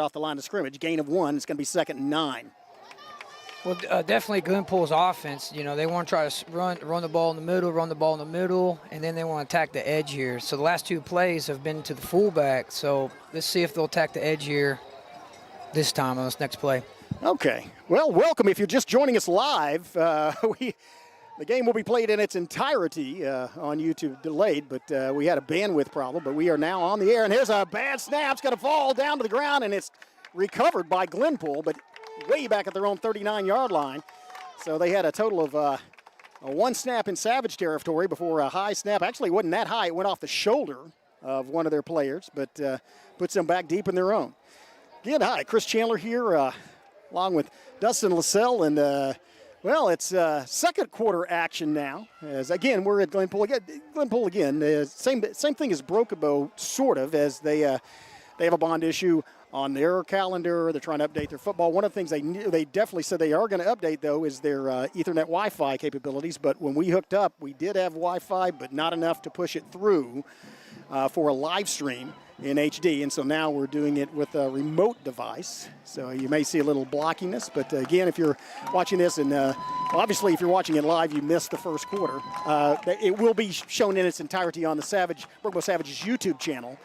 off the line of scrimmage. Gain of 1. It's going to be 2nd and 9. Well, definitely Glenpool's offense. You know, they want to try to run the ball in the middle, and then they want to attack the edge here. So the last 2 plays have been to the fullback. So let's see if they'll attack the edge here this time on this next play. Okay. Well, welcome. If you're just joining us live, the game will be played in its entirety on YouTube delayed, but we had a bandwidth problem. But we are now on the air, and here's a bad snap. It's going to fall down to the ground, and it's recovered by Glenpool, but way back at their own 39-yard line. So they had a total of a 1 snap in Savage territory before a high snap. Actually, it wasn't that high. It went off the shoulder of one of their players, but puts them back deep in their own. Again, hi, Chris Chandler here, along with Dustin, LaSell, and well, it's second quarter action now. As again, we're at Glenpool again. Glenpool again, same thing as Broken Bow, sort of, as they have a bond issue on their calendar. They're trying to update their football. One of the things they definitely said they are going to update, though, is their Ethernet Wi-Fi capabilities. But when we hooked up, we did have Wi-Fi, but not enough to push it through for a live stream in HD. And so now we're doing it with a remote device. So you may see a little blockiness. But again, if you're watching this, and obviously if you're watching it live, you missed the first quarter. It will be shown in its entirety on the Broken Savage's YouTube channel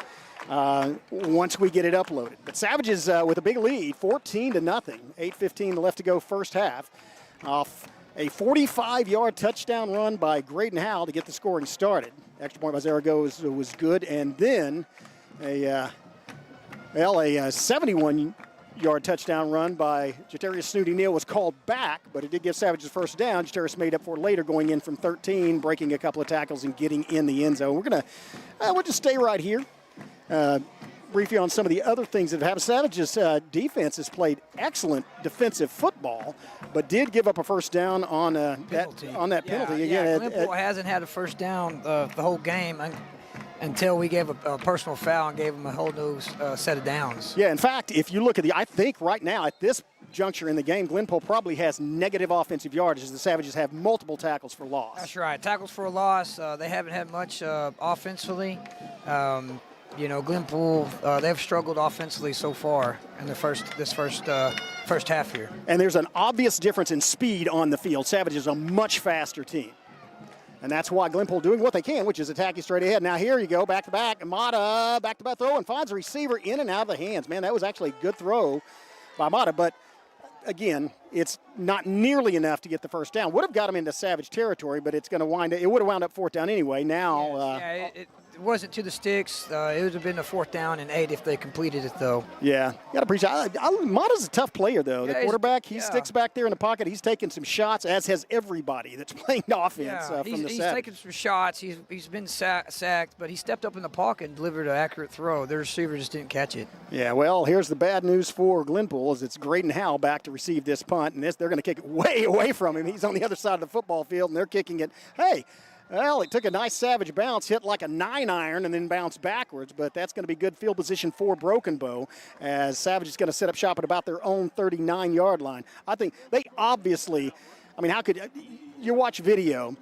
once we get it uploaded. But Savages with a big lead, 14-0, 8:15 left to go first half, off a 45-yard touchdown run by Graydon Howell to get the scoring started. Extra point by Zaragoza was good, and then a 71-yard touchdown run by Jatarius Snooty Neal was called back, but it did give Savages first down. Jatarius made up for it later, going in from 13, breaking a couple of tackles and getting in the end zone. We'll just stay right here. Brief you on some of the other things that have happened. Savage's defense has played excellent defensive football, but did give up a first down on that penalty. Yeah, Glenpool hasn't had a first down the whole game until we gave a personal foul and gave them a whole new set of downs. Yeah, in fact, if you look at I think right now at this juncture in the game, Glenpool probably has negative offensive yardage as the Savages have multiple tackles for loss. That's right, tackles for a loss. They haven't had much offensively. You know, Glenpool, they've struggled offensively so far in the first half here. And there's an obvious difference in speed on the field. Savage is a much faster team. And that's why Glenpool doing what they can, which is attacking straight ahead. Now here you go, back-to-back. Mata, back-to-back throw, and finds a receiver in and out of the hands. Man, that was actually a good throw by Mata, but again, it's not nearly enough to get the first down. Would have got him into Savage territory, but it would have wound up 4th down anyway. Now, it wasn't to the sticks. It would have been a 4th down and 8 if they completed it, though. Yeah, you got to appreciate. Mata's a tough player, though. The quarterback, he sticks back there in the pocket. He's taking some shots, as has everybody that's playing offense from the Savage. He's taken some shots. He's been sacked, but he stepped up in the pocket and delivered an accurate throw. The receiver just didn't catch it. Yeah, well, here's the bad news for Glenpool, is it's Graydon Howell back to receive this punt, and they're going to kick it way away from him. He's on the other side of the football field, and they're kicking it. Hey. Well, it took a nice Savage bounce, hit like a 9-iron, and then bounced backwards, but that's going to be good field position for Broken Bow, as Savage is going to set up shop at about their own 39-yard line. I think they obviously, how could you watch video?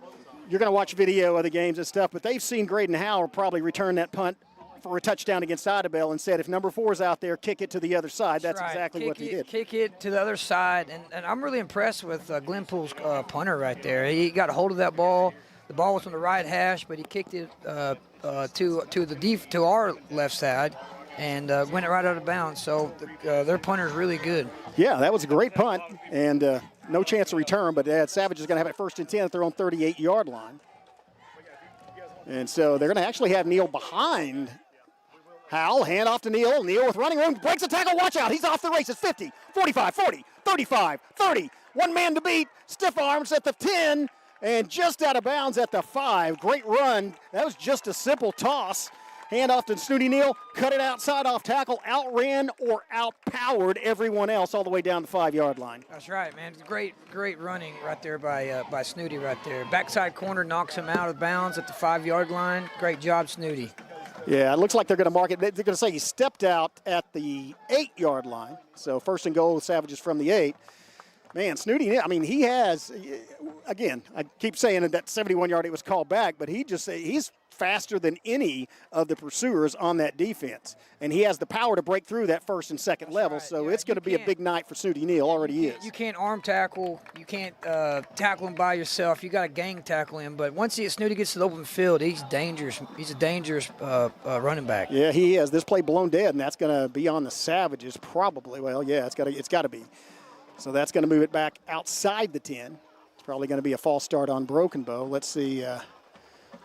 You're going to watch video of the games and stuff, but they've seen Graydon Howell probably return that punt for a touchdown against Idabel and said, if number 4 is out there, kick it to the other side. That's right. Exactly what he did. Kick it to the other side, and I'm really impressed with Glenpool's punter right there. He got a hold of that ball. The ball was on the right hash, but he kicked it to our left side and went it right out of bounds. So their punter is really good. Yeah, that was a great punt, and no chance to return, but Savage is going to have it 1st and 10 at their own 38-yard line. And so they're going to actually have Neal behind Howell. Hand off to Neal. Neal with running room, breaks a tackle. Watch out. He's off the races. 50, 45, 40, 35, 30. One man to beat. Stiff arms at the 10. And just out of bounds at the 5. Great run. That was just a simple toss. Hand off to Snooty Neal. Cut it outside off tackle. Outran or outpowered everyone else all the way down the 5-yard line. That's right, man. Great running right there by Snooty right there. Backside corner knocks him out of bounds at the 5-yard line. Great job, Snooty. Yeah, it looks like they're going to mark it. They're going to say he stepped out at the 8-yard line. So 1st and goal, Savages from the 8. Man, Snooty, I mean, he has, again, I keep saying that 71-yard it was called back, but he's faster than any of the pursuers on that defense. And he has the power to break through that first and second level, right. so Yeah, it's going to be a big night for Snooty Neal, already is. You can't arm tackle. You can't tackle him by yourself. You got to gang tackle him. But once Snooty gets to the open field, he's dangerous. He's a dangerous running back. Yeah, he is. This play blown dead, and that's going to be on the Savages probably. Well, yeah, it's got to be. So that's going to move it back outside the 10. It's probably going to be a false start on Broken Bow. Let's see.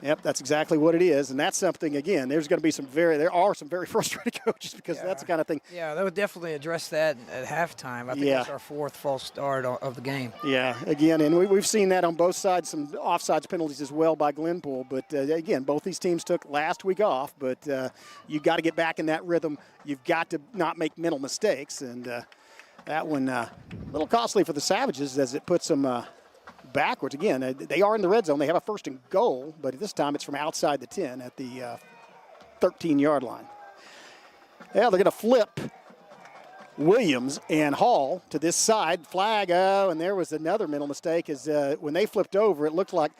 Yep, that's exactly what it is. And that's something, again, there are some very frustrated coaches because that's the kind of thing. Yeah, they would definitely address that at halftime. I think that's our fourth false start of the game. Yeah, again, and we've seen that on both sides, some offsides penalties as well by Glenpool. But, again, both these teams took last week off. But you got to get back in that rhythm. You've got to not make mental mistakes. And that one a little costly for the Savages as it puts them backwards. Again, they are in the red zone. They have a 1st and goal, but this time it's from outside the 10 at the 13-yard line. Yeah, they're going to flip Williams and Hall to this side. Flag, and there was another mental mistake. When they flipped over, it looked like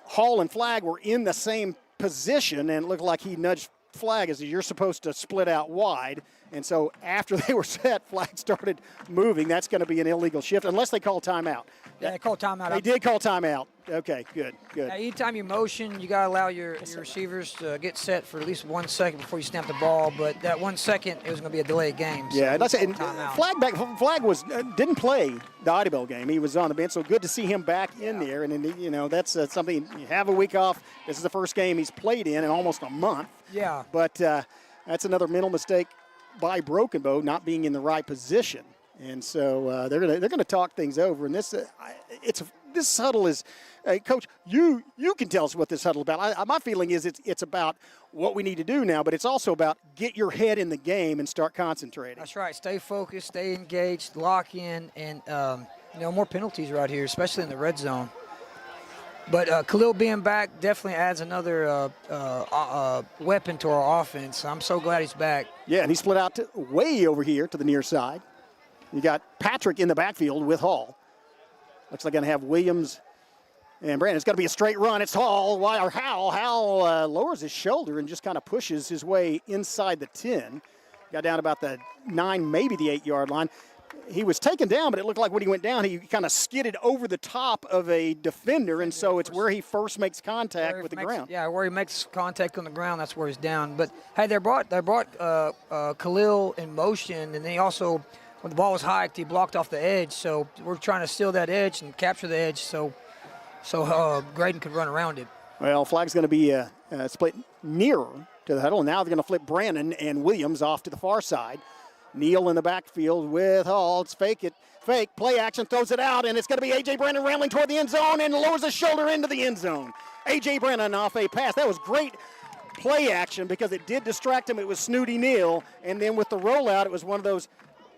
Hall and Flag were in the same position, and it looked like he nudged Flag as you're supposed to split out wide. And so after they were set, Flag started moving. That's going to be an illegal shift unless they call timeout. Yeah, they called timeout. They did call timeout. Okay, good. Anytime you motion, you got to allow your receivers to get set for at least 1 second before you snap the ball. But that 1 second, it was going to be a delayed game. So yeah, that's it. Flag didn't play the Idabel game. He was on the bench, so good to see him back in there. And that's something. You have a week off. This is the first game he's played in almost a month. Yeah. But that's another mental mistake by Broken Bow, not being in the right position. And so they're gonna talk things over. And this huddle is, Coach, you can tell us what this huddle is about. My feeling is it's about what we need to do now, but it's also about get your head in the game and start concentrating. That's right. Stay focused, stay engaged, lock in, and more penalties right here, especially in the red zone. But Khalil being back definitely adds another weapon to our offense. I'm so glad he's back. Yeah, and he split out way over here to the near side. You got Patrick in the backfield with Hall. Looks like going to have Williams and Brandon. It's going to be a straight run. It's Hall. Hal lowers his shoulder and just kind of pushes his way inside the 10. Got down about the 9, maybe the 8-yard line. He was taken down, but it looked like when he went down, he kind of skidded over the top of a defender, and so it's where he first makes contact with the ground. Yeah, where he makes contact on the ground, that's where he's down. But, hey, they brought Khalil in motion, and they also – when the ball was hiked, he blocked off the edge, so we're trying to steal that edge and capture the edge so Graydon could run around it. Well, flag's going to be split nearer to the huddle, and now they're going to flip Brandon and Williams off to the far side. Neal in the backfield with Hall. It's fake, play action, throws it out, and it's going to be A.J. Brandon rambling toward the end zone and lowers his shoulder into the end zone. A.J. Brandon off a pass. That was great play action because it did distract him. It was Snooty Neal, and then with the rollout, it was one of those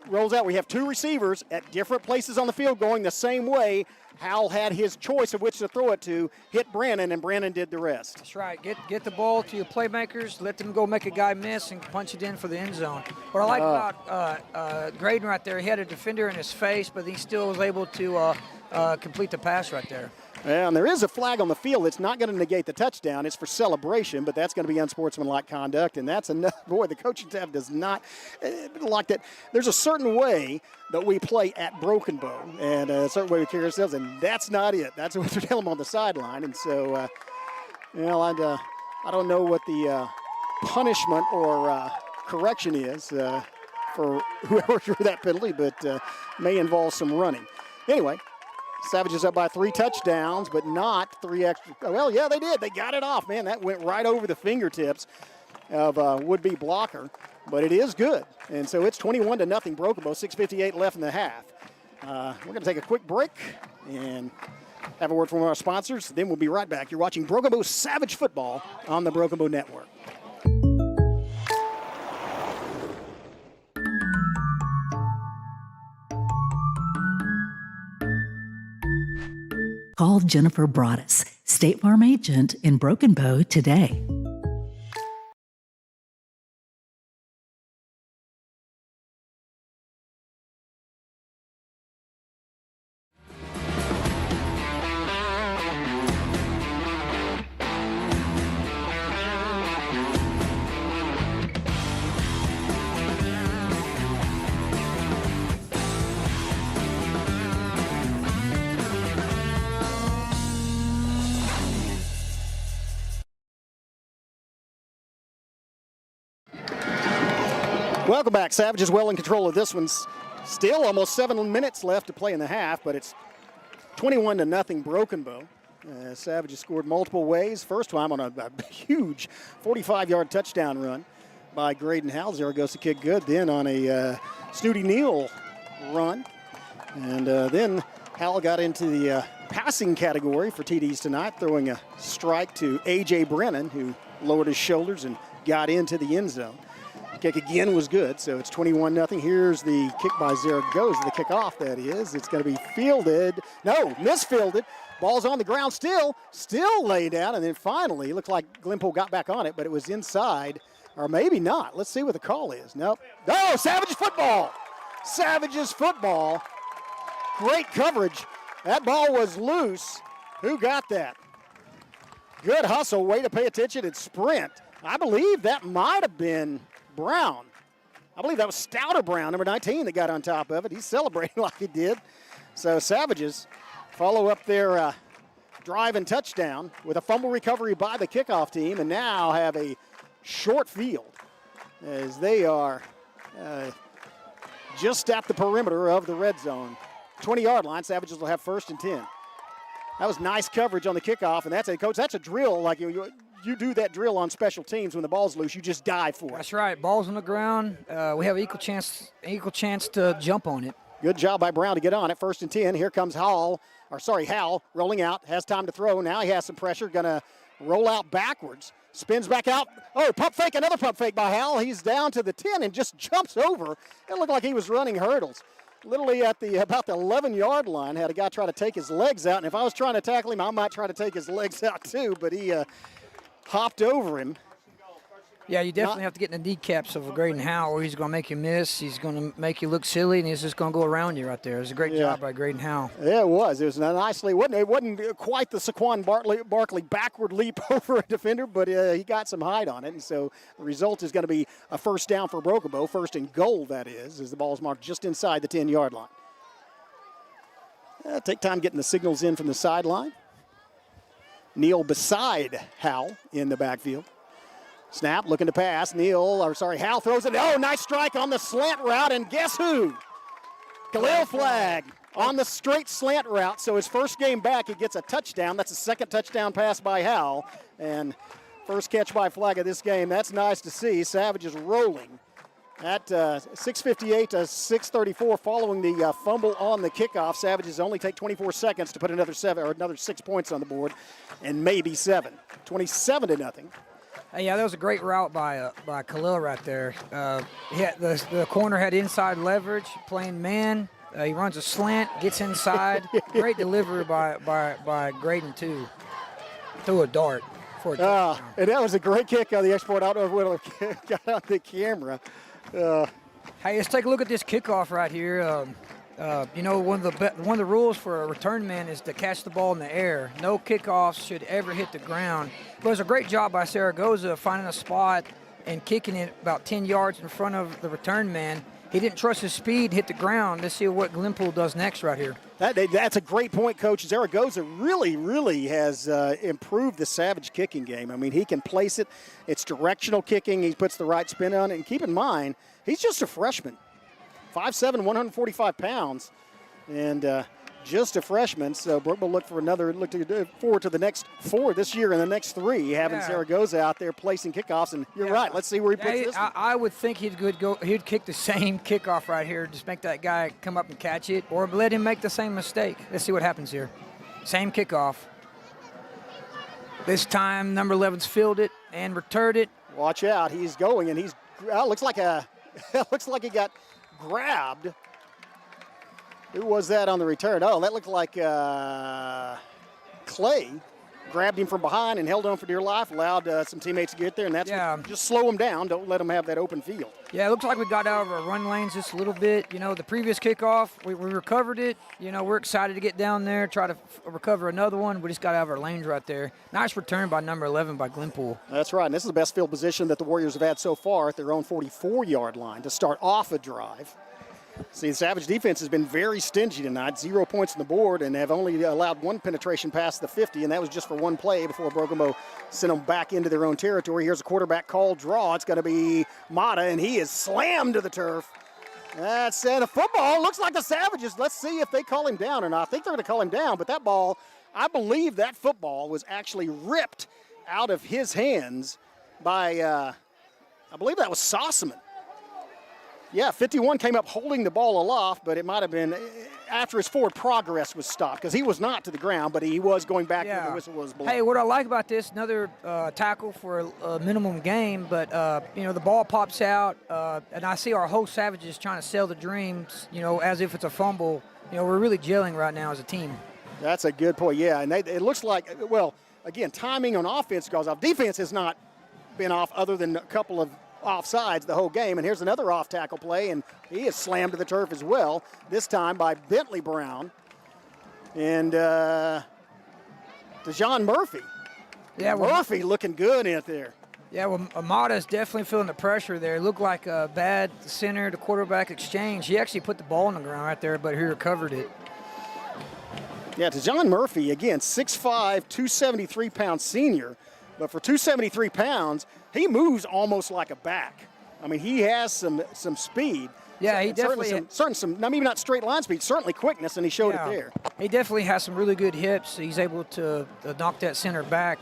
rolls out. We have two receivers at different places on the field going the same way. Hal had his choice of which to throw it to, hit Brandon, and Brandon did the rest. That's right. Get the ball to your playmakers, let them go make a guy miss, and punch it in for the end zone. What I like about Graydon right there, he had a defender in his face, but he still was able to complete the pass right there. And there is a flag on the field. It's not going to negate the touchdown. It's for celebration, but that's going to be unsportsmanlike conduct. And that's another, boy, the coaching staff does not like that. There's a certain way that we play at Broken Bow and a certain way we carry ourselves, and that's not it. That's what they're telling them on the sideline. And so, I don't know what the punishment or correction is for whoever threw that penalty, but may involve some running. Anyway, Savages up by 3 touchdowns, but not 3 extra. Well, yeah, they did. They got it off. Man, that went right over the fingertips of would-be blocker, but it is good. And so it's 21-0 Broken Bow, 6:58 left in the half. We're going to take a quick break and have a word from our sponsors. Then we'll be right back. You're watching Broken Bow Savage Football on the Broken Bow Network. Call Jennifer Broaddus, State Farm agent in Broken Bow today. Welcome back. Savage is well in control of this one. Still almost 7 minutes left to play in the half, but it's 21-0 Broken Bow. Savage has scored multiple ways. First time on a huge 45-yard touchdown run by Graydon Howell. Zaragoza kicked good. Then on a Snooty Neal run. And then Howell got into the passing category for TDs tonight, throwing a strike to A.J. Brennan, who lowered his shoulders and got into the end zone. Kick again was good, so it's 21-0. Here's the kick by Zaragoza, the kickoff that is. It's going to be fielded. No, misfielded. Ball's on the ground still laid down, and then finally, it looked like Glenpool got back on it, but it was inside, or maybe not. Let's see what the call is. Nope. Oh, Savage football. Savage's football. Great coverage. That ball was loose. Who got that? Good hustle. Way to pay attention and sprint. I believe that might have been Brown. I believe that was Stouter Brown, number 19, that got on top of it. He's celebrating like he did. So Savages follow up their drive and touchdown with a fumble recovery by the kickoff team, and now have a short field as they are just at the perimeter of the red zone. 20-yard line. Savages will have 1st and 10. That was nice coverage on the kickoff, and that's a drill. Like you do that drill on special teams when the ball's loose, you just dive for it. That's right. Ball's on the ground. We have equal chance to jump on it. Good job by Brown to get on it. 1st and 10. Here comes Howell rolling out. Has time to throw. Now he has some pressure. Gonna roll out backwards. Spins back out. Oh, pump fake. Another pump fake by Howell. He's down to the 10 and just jumps over. It looked like he was running hurdles. Literally at about the 11-yard line, had a guy try to take his legs out. And if I was trying to tackle him, I might try to take his legs out too. But he hopped over him. Yeah, you definitely have to get in the kneecaps of Graydon Howell, or he's going to make you miss. He's going to make you look silly, and he's just going to go around you right there. It was a great job by Graydon Howell. Yeah, it was. It was nicely. It wasn't quite the Saquon Barkley backward leap over a defender, but he got some height on it. And so the result is going to be a 1st down for Broken Bow. 1st and goal, that is, as the ball's marked just inside the 10-yard line. Take time getting the signals in from the sideline. Neal beside Howell in the backfield. Snap, looking to pass. Howell throws it. Oh, nice strike on the slant route, and guess who? Khalil Flagg on the straight slant route. So his first game back, he gets a touchdown. That's a 2nd touchdown pass by Howell, and first catch by Flagg of this game. That's nice to see. Savage is rolling at 6:58 to 6:34 following the fumble on the kickoff. Savages only take 24 seconds to put another 6 points on the board, and maybe 7. 27-0. Yeah, that was a great route by Khalil right there. The corner had inside leverage, playing man. He runs a slant, gets inside. Great delivery by Graydon too. Threw a dart for a touchdown. And that was a great kick on the export. I don't know if it got on the camera. Hey, let's take a look at this kickoff right here. One of the rules for a return man is to catch the ball in the air. No kickoffs should ever hit the ground. But it was a great job by Zaragoza finding a spot and kicking it about 10 yards in front of the return man. He didn't trust his speed, hit the ground. Let's see what Glenpool does next right here. That's a great point, Coach. Zaragoza really has improved the Savage kicking game. I mean, he can place it. It's directional kicking. He puts the right spin on it. And keep in mind, he's just a freshman. 5'7", 145 pounds, and just a freshman. So Brooke will look forward to the next 4 this year and the next 3, having Zaragoza out there placing kickoffs. And you're right. Let's see where he puts this one. I would think he'd kick the same kickoff right here. Just make that guy come up and catch it, or let him make the same mistake. Let's see what happens here. Same kickoff. This time, number 11's fielded and returned it. Watch out. He's going, and looks like he got grabbed. Who was that on the return? Oh, that looked like Clay grabbed him from behind and held on for dear life, allowed some teammates to get there, and that's just slow him down. Don't let him have that open field. Yeah, it looks like we got out of our run lanes just a little bit. The previous kickoff, we recovered it. We're excited to get down there, try to recover another one. We just got out of our lanes right there. Nice return by number 11 by Glenpool. That's right, and this is the best field position that the Warriors have had so far at their own 44-yard line to start off a drive. See, the Savage defense has been very stingy tonight. 0 points on the board, and have only allowed one penetration past the 50, and that was just for one play before Broken Bow sent them back into their own territory. Here's a quarterback call draw. It's going to be Mata, and he is slammed to the turf. That's the football. Looks like the Savages. Let's see if they call him down or not. I think they're going to call him down, but that ball, I believe that football was actually ripped out of his hands by, I believe that was Sossaman. Yeah, 51 came up holding the ball aloft, but it might have been after his forward progress was stopped, because he was not to the ground, but he was going back when the whistle was blown. Hey, what I like about this, another tackle for a minimum game, but, the ball pops out, and I see our whole Savages trying to sell the dreams, as if it's a fumble. We're really gelling right now as a team. That's a good point, yeah, and it looks like, well, again, timing on offense goes off. Defense has not been off other than a couple of offsides the whole game, and here's another off tackle play, and he is slammed to the turf as well, this time by Bentley Brown and DeJohn Murphy. Yeah, Murphy looking good in there. Yeah, well, Amada's definitely feeling the pressure there. It looked like a bad center to quarterback exchange. He actually put the ball on the ground right there, but he recovered it. Yeah, DeJohn Murphy, again, 6'5", 273-pound senior, but for 273 pounds, he moves almost like a back. I mean, he has some speed. Yeah, he definitely some maybe not straight line speed, certainly quickness, and he showed it there. He definitely has some really good hips. He's able to knock that center back.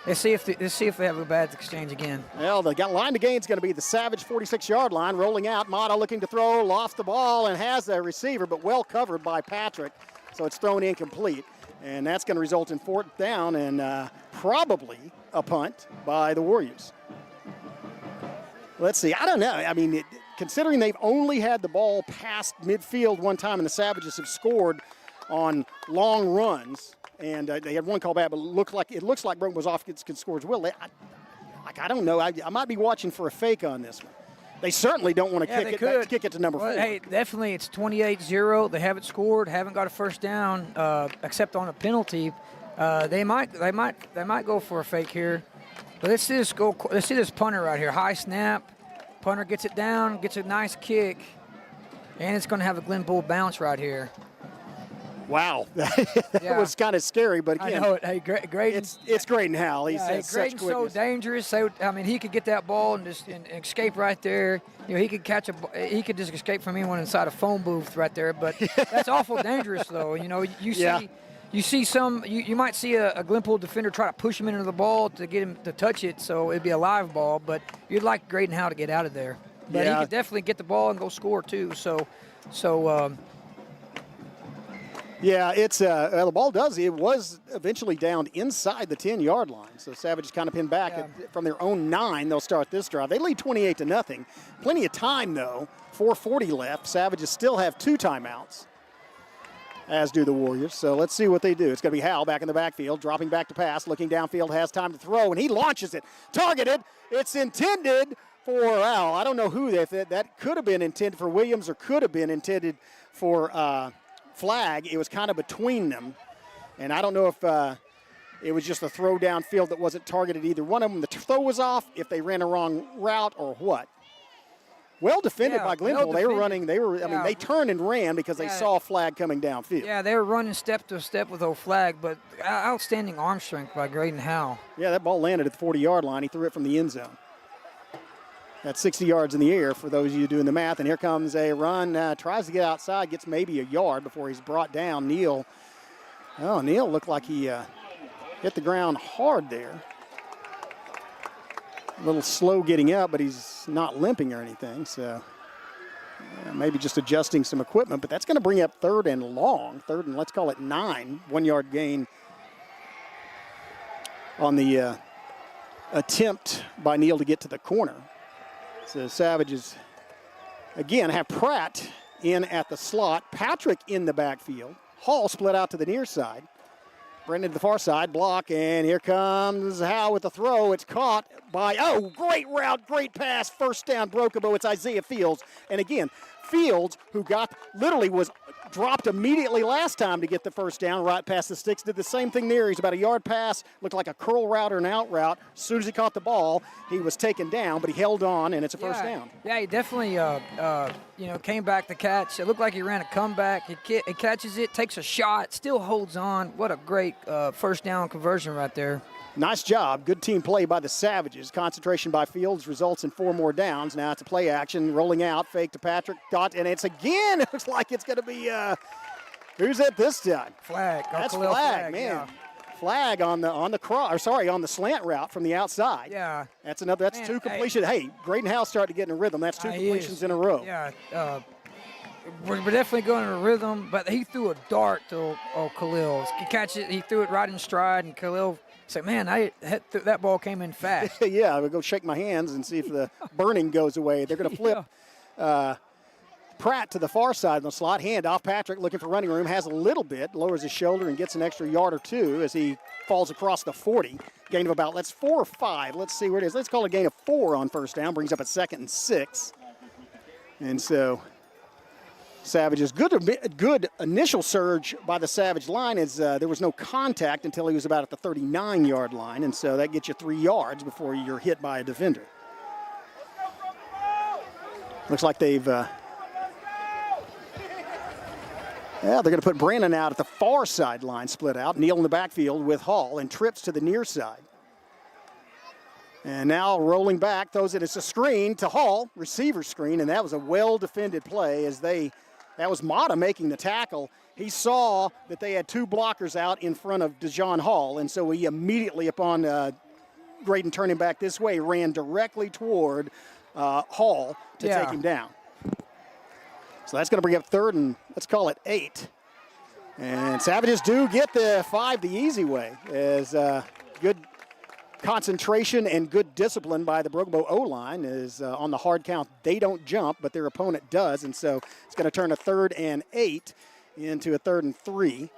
Let's see if they have a bad exchange again. Well, the line to gain is going to be the Savage 46-yard line, rolling out. Mata looking to throw, lost the ball, and has a receiver, but well covered by Patrick, so it's thrown incomplete. And that's going to result in 4th down and probably a punt by the Warriors. Let's see. I don't know. I mean, considering they've only had the ball past midfield one time and the Savages have scored on long runs, and they had one call back, but it looks like Broken was off can score as well. I don't know. I might be watching for a fake on this one. They certainly don't want to kick it to number 4. Hey, definitely it's 28-0. They haven't scored, haven't got a first down, except on a penalty. They might go for a fake here. But let's see this punter right here. High snap. Punter gets it down, gets a nice kick, and it's going to have a Glenpool bounce right here. Wow, that was kind of scary, but again, I know it. Hey, Graydon, it's Graydon Howell. Graydon's so dangerous. I mean, he could get that ball and just escape right there. He could he could just escape from anyone inside a phone booth right there. But that's awful dangerous, though. You see some. You might see a Glenpool defender try to push him into the ball to get him to touch it, so it'd be a live ball. But you'd like Graydon Howell to get out of there. But he could definitely get the ball and go score too. Yeah, it's the ball does. It was eventually downed inside the 10-yard line. So Savages kind of pinned back from their own 9. They'll start this drive. They lead 28-0. Plenty of time though. 4:40 left. Savages still have 2 timeouts, as do the Warriors. So let's see what they do. It's going to be Howell back in the backfield, dropping back to pass, looking downfield, has time to throw, and he launches it. Targeted. It's intended for Al. I don't know who that could have been intended for Williams or could have been intended for Flag. It was kind of between them, and I don't know if it was just a throw downfield that wasn't targeted either one of them. The throw was off, if they ran a wrong route or what. Well defended by Glenpool. They were running. They turned and ran because they saw Flag coming downfield. Yeah, they were running step to step with old Flag, but outstanding arm strength by Graydon Howell. Yeah, that ball landed at the 40-yard line. He threw it from the end zone. That's 60 yards in the air for those of you doing the math. And here comes a run. Tries to get outside, gets maybe a yard before he's brought down. Neal looked like he hit the ground hard there. A little slow getting up, but he's not limping or anything. So maybe just adjusting some equipment. But that's going to bring up 3rd and long. 3rd and let's call it 9. 1-yard gain on the attempt by Neal to get to the corner. So Savages, again, have Pratt in at the slot. Patrick in the backfield. Hall split out to the near side. Brendan to the far side, block, and here comes Howe with the throw. It's caught great route, great pass, first down, Broken Bow. It's Isaiah Fields. And again, Fields, who was dropped immediately last time to get the first down right past the sticks, did the same thing there. He's about a yard pass, looked like a curl route or an out route. As soon as he caught the ball, he was taken down, but he held on, and it's a first down. Yeah, he definitely, came back to catch. It looked like he ran a comeback. He catches it, takes a shot, still holds on. What a great first down conversion right there. Nice job. Good team play by the Savages. Concentration by Fields results in 4 more downs. Now it's a play action, rolling out, fake to Patrick, and it's again. It looks like it's going to be, who's it this time? Flag. That's flag, man. Yeah. Flag on the slant route from the outside. Yeah. That's 2 completions. Hey, Graydon Howe's starting to get in a rhythm. That's 2 completions in a row. Yeah. We're definitely going in a rhythm, but he threw a dart to Khalil. He catch it. He threw it right in stride, and Khalil said, man, that ball came in fast. Yeah, I'm going to go shake my hands and see if the burning goes away. They're going to flip Pratt to the far side of the slot. Hand off. Patrick looking for running room. Has a little bit. Lowers his shoulder and gets an extra yard or 2 as he falls across the 40. Gain of about, 4 or 5. Let's see where it is. Let's call it a gain of 4 on first down. Brings up a 2nd and 6. And so Savages, good initial surge by the Savage line as there was no contact until he was about at the 39-yard line, and so that gets you 3 yards before you're hit by a defender. Looks like they're going to put Brandon out at the far sideline, split out. Neal in the backfield with Hall and trips to the near side. And now rolling back, throws it as a screen to Hall, receiver screen, and that was a well-defended play as that was Mata making the tackle. He saw that they had 2 blockers out in front of DeJohn Hall, and so he immediately, upon Graydon turning back this way, ran directly toward Hall to take him down. So that's going to bring up 3rd and, let's call it 8. And Savages do get the 5 the easy way as good concentration and good discipline by the Broken Bow O-line is on the hard count. They don't jump, but their opponent does, and so it's going to turn a 3rd and 8 into a 3rd and 3.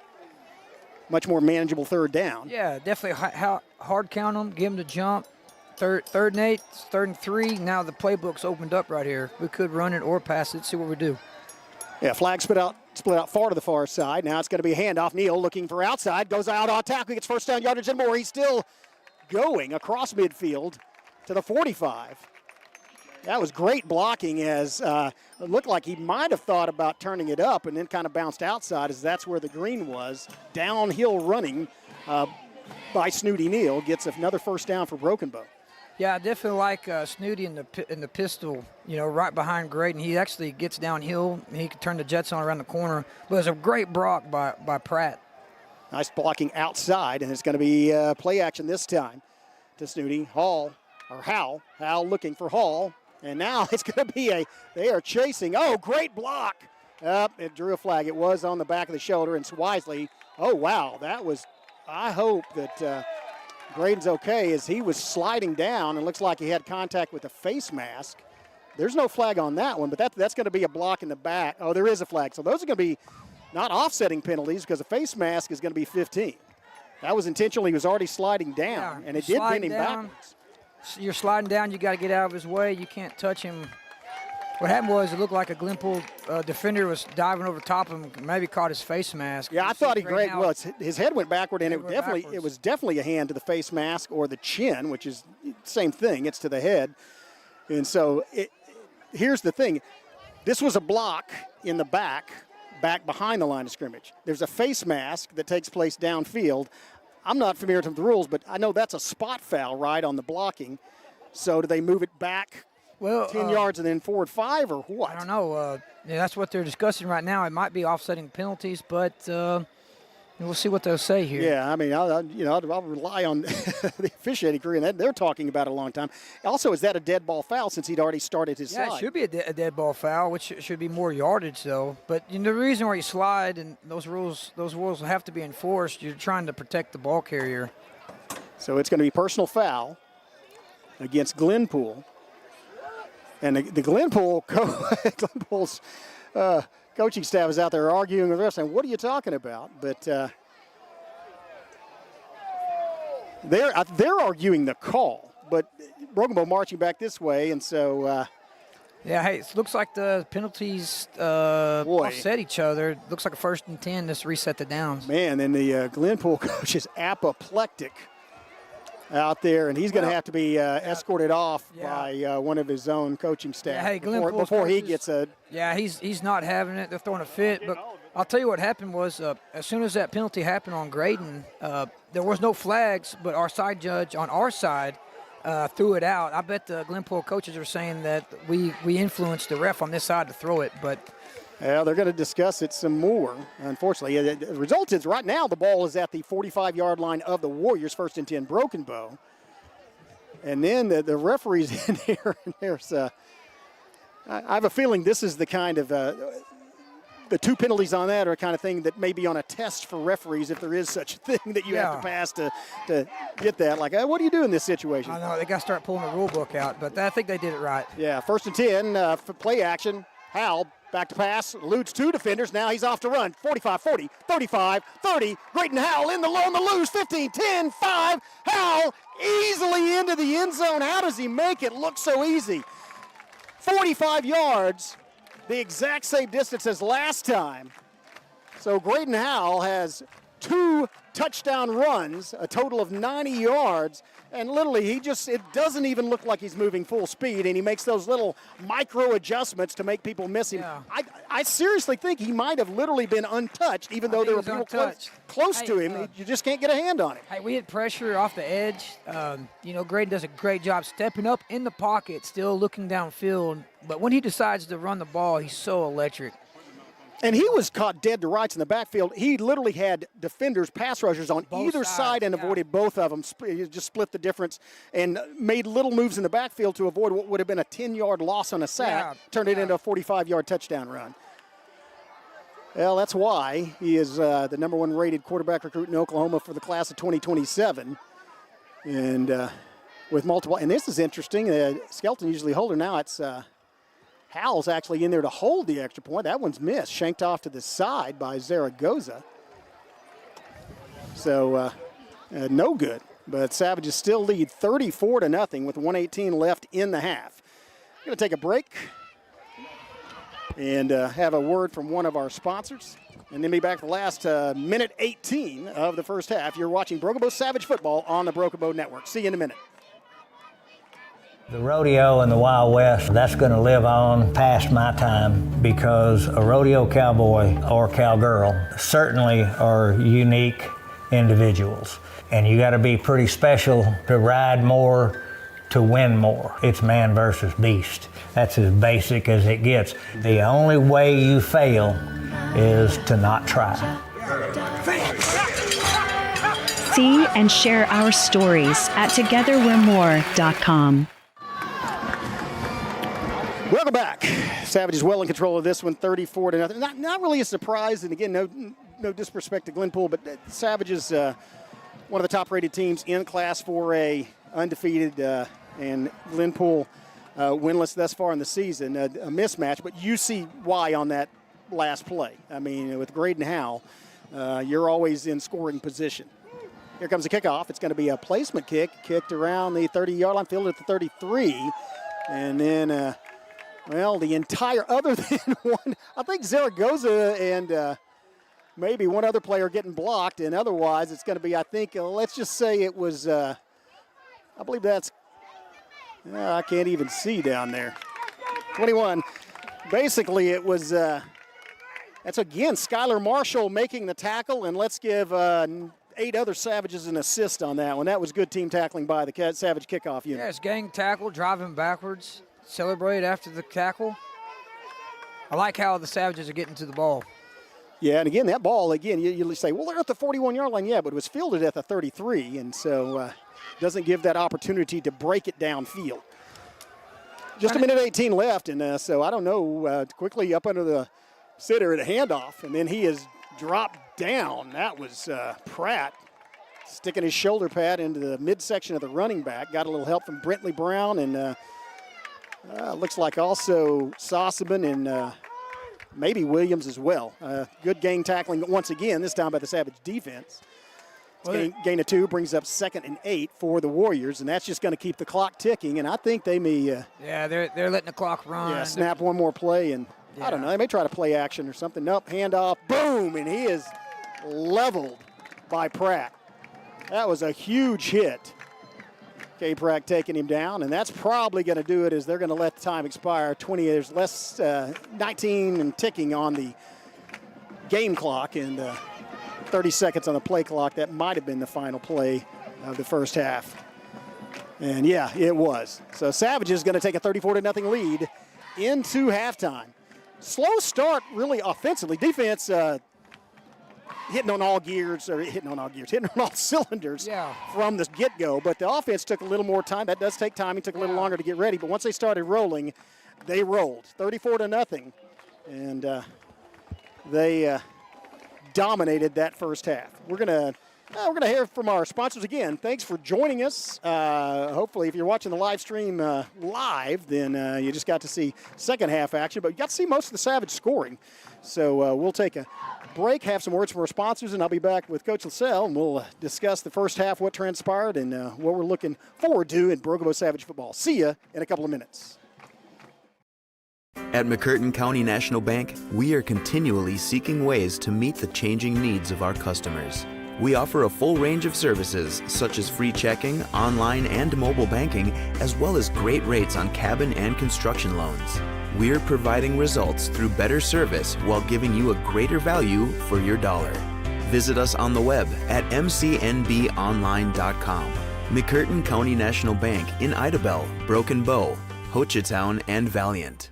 Much more manageable 3rd down. Yeah, definitely hard count them, give them the jump. 3rd and 8, 3rd and 3. Now the playbook's opened up right here. We could run it or pass it, see what we do. Yeah, flag split out far to the far side. Now it's going to be a handoff. Neal looking for outside, goes out on tackle, gets first down yardage and more. He's still going across midfield to the 45. That was great blocking as it looked like he might have thought about turning it up and then kind of bounced outside as that's where the green was. Downhill running by Snooty Neal gets another first down for Broken Bow. Yeah, I definitely like Snooty in the pistol, right behind Graydon. He actually gets downhill and he can turn the Jets on around the corner. But it was a great block by Pratt. Nice blocking outside, and it's going to be play action this time to Snooty. Howell looking for Hall, and now it's going to be they are chasing. Oh, great block. It drew a flag. It was on the back of the shoulder, and Wisely. Oh, wow, that was, I hope that Graydon's okay as he was sliding down and looks like he had contact with the face mask. There's no flag on that one, but that's going to be a block in the back. Oh, there is a flag. So those are going to be not offsetting penalties because the face mask is going to be 15. That was intentional. He was already sliding down, and it did bend him backwards. You're sliding down. You got to get out of his way. You can't touch him. What happened was it looked like a Glenpool defender was diving over top of him, maybe caught his face mask. Yeah, I thought he grabbed. Well, his head went backward, and it was definitely a hand to the face mask or the chin, which is the same thing. It's to the head. And so here's the thing. This was a block in the back behind the line of scrimmage. There's a face mask that takes place downfield. I'm not familiar with the rules, but I know that's a spot foul, right, on the blocking. So do they move it back 10 yards and then forward 5 or what? I don't know. That's what they're discussing right now. It might be offsetting penalties, but we'll see what they'll say here. Yeah, I mean, I'll rely on the officiating crew, and they're talking about it a long time. Also, is that a dead ball foul since he'd already started his slide? Yeah, it should be a dead ball foul, which should be more yardage, though. But the reason why you slide and those rules have to be enforced, you're trying to protect the ball carrier. So it's going to be personal foul against Glenpool. And the Glenpool's coaching staff is out there arguing with the rest, saying, what are you talking about? But they're arguing the call. but Broken Bow marching back this way, and so. Yeah, hey, it looks like the penalties offset each other. Looks like a 1st and 10 just reset the downs. Man, and the Glenpool coach is apoplectic out there, and he's going to have to be escorted off by one of his own coaching staff before he gets a. Yeah, he's not having it. They're throwing a fit, but I'll tell you what happened was as soon as that penalty happened on Graydon, there was no flags, but our side judge on our side threw it out. I bet the Glenpool coaches are saying that we influenced the ref on this side to throw it, but. Yeah, they're going to discuss it some more, unfortunately. The result is right now the ball is at the 45-yard line of the Warriors, 1st and 10, Broken Bow. And then the referee's in here, and there's I have a feeling this is the kind of the 2 penalties on that are the kind of thing that may be on a test for referees if there is such a thing that you have to pass to get that. Like, what do you do in this situation? I know, they got to start pulling the rule book out, but I think they did it right. Yeah, 1st and 10 for play action. Howell back to pass, eludes 2 defenders. Now he's off to run. 45, 40, 35, 30. Graydon Howell in the low on the loose. 15, 10, 5. Howell easily into the end zone. How does he make it look so easy? 45 yards, the exact same distance as last time. So Graydon Howell has 2 touchdown runs, a total of 90 yards, and literally it doesn't even look like he's moving full speed, and he makes those little micro adjustments to make people miss him. Yeah. I seriously think he might have literally been untouched, even though there were people close to him. You just can't get a hand on him. Hey, we had pressure off the edge. Graydon does a great job stepping up in the pocket, still looking downfield, but when he decides to run the ball, he's so electric. And he was caught dead to rights in the backfield. He literally had defenders, pass rushers on either side and avoided both of them. He just split the difference and made little moves in the backfield to avoid what would have been a 10-yard loss on a sack, turned it into a 45-yard touchdown run. Well, that's why he is the #1 rated quarterback recruit in Oklahoma for the class of 2027. And with multiple, and this is interesting, Skelton usually holder, now it's Howell's actually in there to hold the extra point. That one's missed, shanked off to the side by Zaragoza. So no good, but Savages still lead 34-0 with 1:18 left in the half. We're going to take a break and have a word from one of our sponsors, and then be back for the last minute 18 of the first half. You're watching Broken Bow Savage Football on the Broken Bow Network. See you in a minute. The rodeo in the Wild West, that's going to live on past my time, because a rodeo cowboy or cowgirl certainly are unique individuals. And you got to be pretty special to ride more, to win more. It's man versus beast. That's as basic as it gets. The only way you fail is to not try. See and share our stories at togetherwe'remore.com. Welcome back. Savages well in control of this one, 34-0. Not really a surprise, and again, no disrespect to Glenpool, but Savages, one of the top-rated teams in Class 4A, undefeated, and Glenpool winless thus far in the season. A mismatch, but you see why on that last play. I mean, with Graydon Howell, you're always in scoring position. Here comes the kickoff. It's going to be a placement kick, kicked around the 30-yard line, fielded at the 33, and then the entire, other than one, I think Zaragoza and maybe one other player getting blocked, and otherwise it's going to be, I think, let's just say it was, I believe that's, I can't even see down there. 21. Basically, it was, that's again Skylar Marshall making the tackle, and let's give 8 other Savages an assist on that one. That was good team tackling by the Savage kickoff unit. Yes, gang tackle, driving backwards. Celebrate after the tackle. I like how the Savages are getting to the ball. Yeah, and again, that ball, again, you say, well, they're at the 41-yard line. Yeah, but it was fielded at the 33, and so doesn't give that opportunity to break it downfield. Just a minute 18 left, and so I don't know, quickly up under the sitter at a handoff, and then he is dropped down. That was Pratt sticking his shoulder pad into the midsection of the running back. Got a little help from Brentley Brown, and looks like also Sossaman and maybe Williams as well. Good gang tackling once again, this time by the Savage defense. Gain of 2 brings up 2nd and 8 for the Warriors, and that's just going to keep the clock ticking. And I think they may they're letting the clock run. Yeah, snap one more play, and I don't know, they may try to play action or something. Nope, handoff, boom, and he is leveled by Pratt. That was a huge hit. K-Pratt taking him down, and that's probably going to do it as they're going to let the time expire. 20, there's less, 19 and ticking on the game clock, and 30 seconds on the play clock. That might have been the final play of the first half. And yeah, it was. So Savage is going to take a 34-0 lead into halftime. Slow start, really offensively. Defense hitting on all cylinders from the get-go. But the offense took a little more time. That does take time. It took a little longer to get ready. But once they started rolling, they rolled 34-0, and they dominated that first half. We're gonna hear from our sponsors again. Thanks for joining us. Hopefully, if you're watching the live stream live, then you just got to see second half action, but you got to see most of the Savage scoring. So we'll take a break, have some words from our sponsors, and I'll be back with Coach LaSell, and we'll discuss the first half, what transpired, and what we're looking forward to in Broken Bow Savage football. See you in a couple of minutes. At McCurtain County National Bank, we are continually seeking ways to meet the changing needs of our customers. We offer a full range of services, such as free checking, online and mobile banking, as well as great rates on cabin and construction loans. We're providing results through better service while giving you a greater value for your dollar. Visit us on the web at mcnbonline.com. McCurtain County National Bank in Idabel, Broken Bow, Hochatown, and Valiant.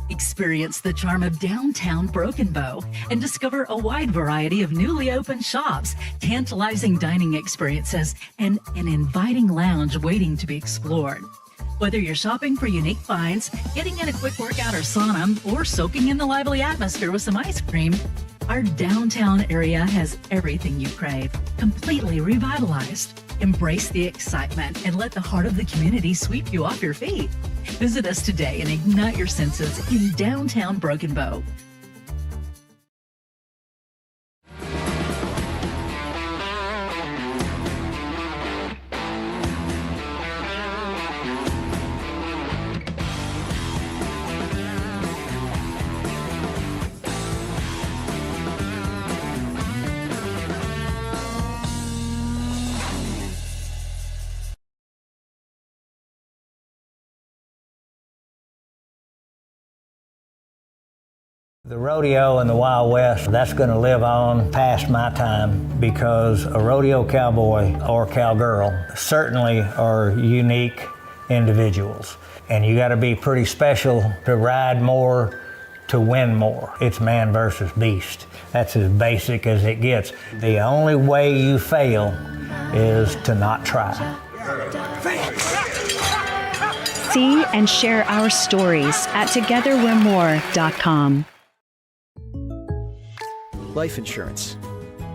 Experience the charm of downtown Broken Bow and discover a wide variety of newly opened shops, tantalizing dining experiences, and an inviting lounge waiting to be explored. Whether you're shopping for unique finds, getting in a quick workout or sauna, or soaking in the lively atmosphere with some ice cream, our downtown area has everything you crave, completely revitalized. Embrace the excitement and let the heart of the community sweep you off your feet. Visit us today and ignite your senses in downtown Broken Bow. The rodeo and the Wild West, that's going to live on past my time because a rodeo cowboy or cowgirl certainly are unique individuals. And you got to be pretty special to ride more, to win more. It's man versus beast. That's as basic as it gets. The only way you fail is to not try. See and share our stories at togetherwe'remore.com. Life insurance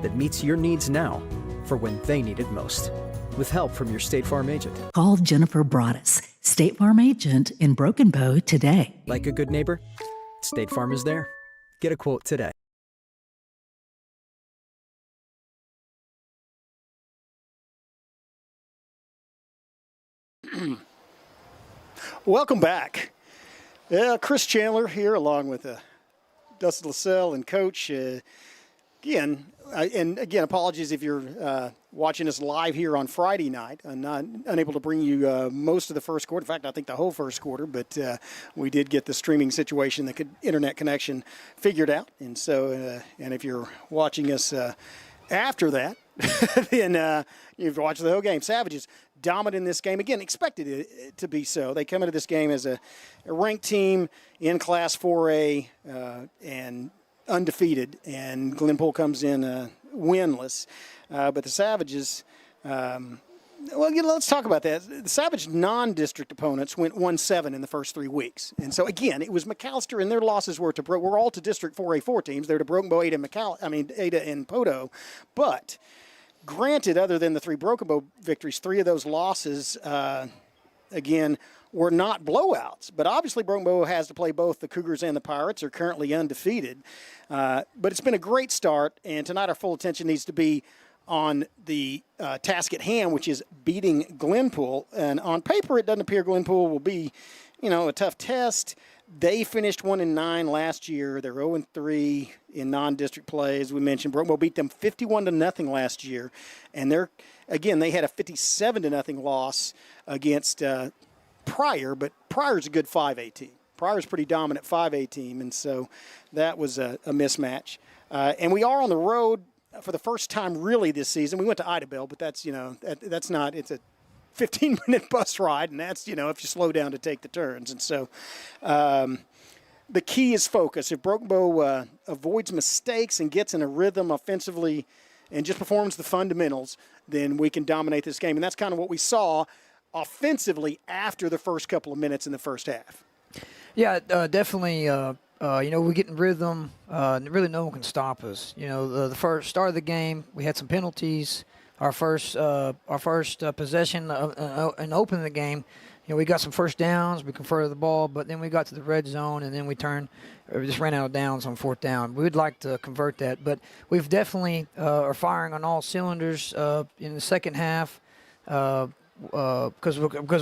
that meets your needs now for when they need it most. With help from your State Farm agent. Call Jennifer Broaddus, State Farm agent in Broken Bow today. Like a good neighbor, State Farm is there. Get a quote today. Welcome back. Chris Chandler here along with Dustin LaSell and Coach. Again, apologies if you're watching us live here on Friday night. I'm unable to bring you most of the first quarter. In fact, I think the whole first quarter, but we did get the streaming situation, the internet connection figured out. And so, and if you're watching us after that, then you've watched the whole game. Savages dominant in this game. Again, expected it to be so. They come into this game as a ranked team in Class 4A and undefeated, and Glenpool comes in winless. But the Savages, let's talk about that. The Savage non-district opponents went 1-7 in the first 3 weeks. And so, again, it was McAllister, and their losses were we're all to District 4A4 teams. They're to Broken Bow, Ada, and Poteau. But granted, other than the 3 Broken Bow victories, 3 of those losses, again, were not blowouts. But obviously, Broken Bow has to play both the Cougars and the Pirates, are currently undefeated. But it's been a great start, and tonight our full attention needs to be on the task at hand, which is beating Glenpool. And on paper, it doesn't appear Glenpool will be, a tough test. They finished 1-9 last year. They're 0-3 in non-district play, as we mentioned. Brookville beat them 51-0 last year, and they had a 57-0 loss against Pryor, but Pryor's a good 5A team. Pryor's pretty dominant 5A team, and so that was a mismatch. And we are on the road for the first time really this season. We went to Idabel, but that's not. It's a 15-minute bus ride, and that's, if you slow down to take the turns. And so the key is focus. If Brookbo avoids mistakes and gets in a rhythm offensively and just performs the fundamentals, then we can dominate this game. And that's kind of what we saw offensively after the first couple of minutes in the first half. Yeah, definitely. We get in rhythm. Really, no one can stop us. The first start of the game, we had some penalties. Our first possession and opening the game, we got some first downs. We converted the ball, but then we got to the red zone, and then we just ran out of downs on fourth down. We would like to convert that, but we've definitely are firing on all cylinders in the second half because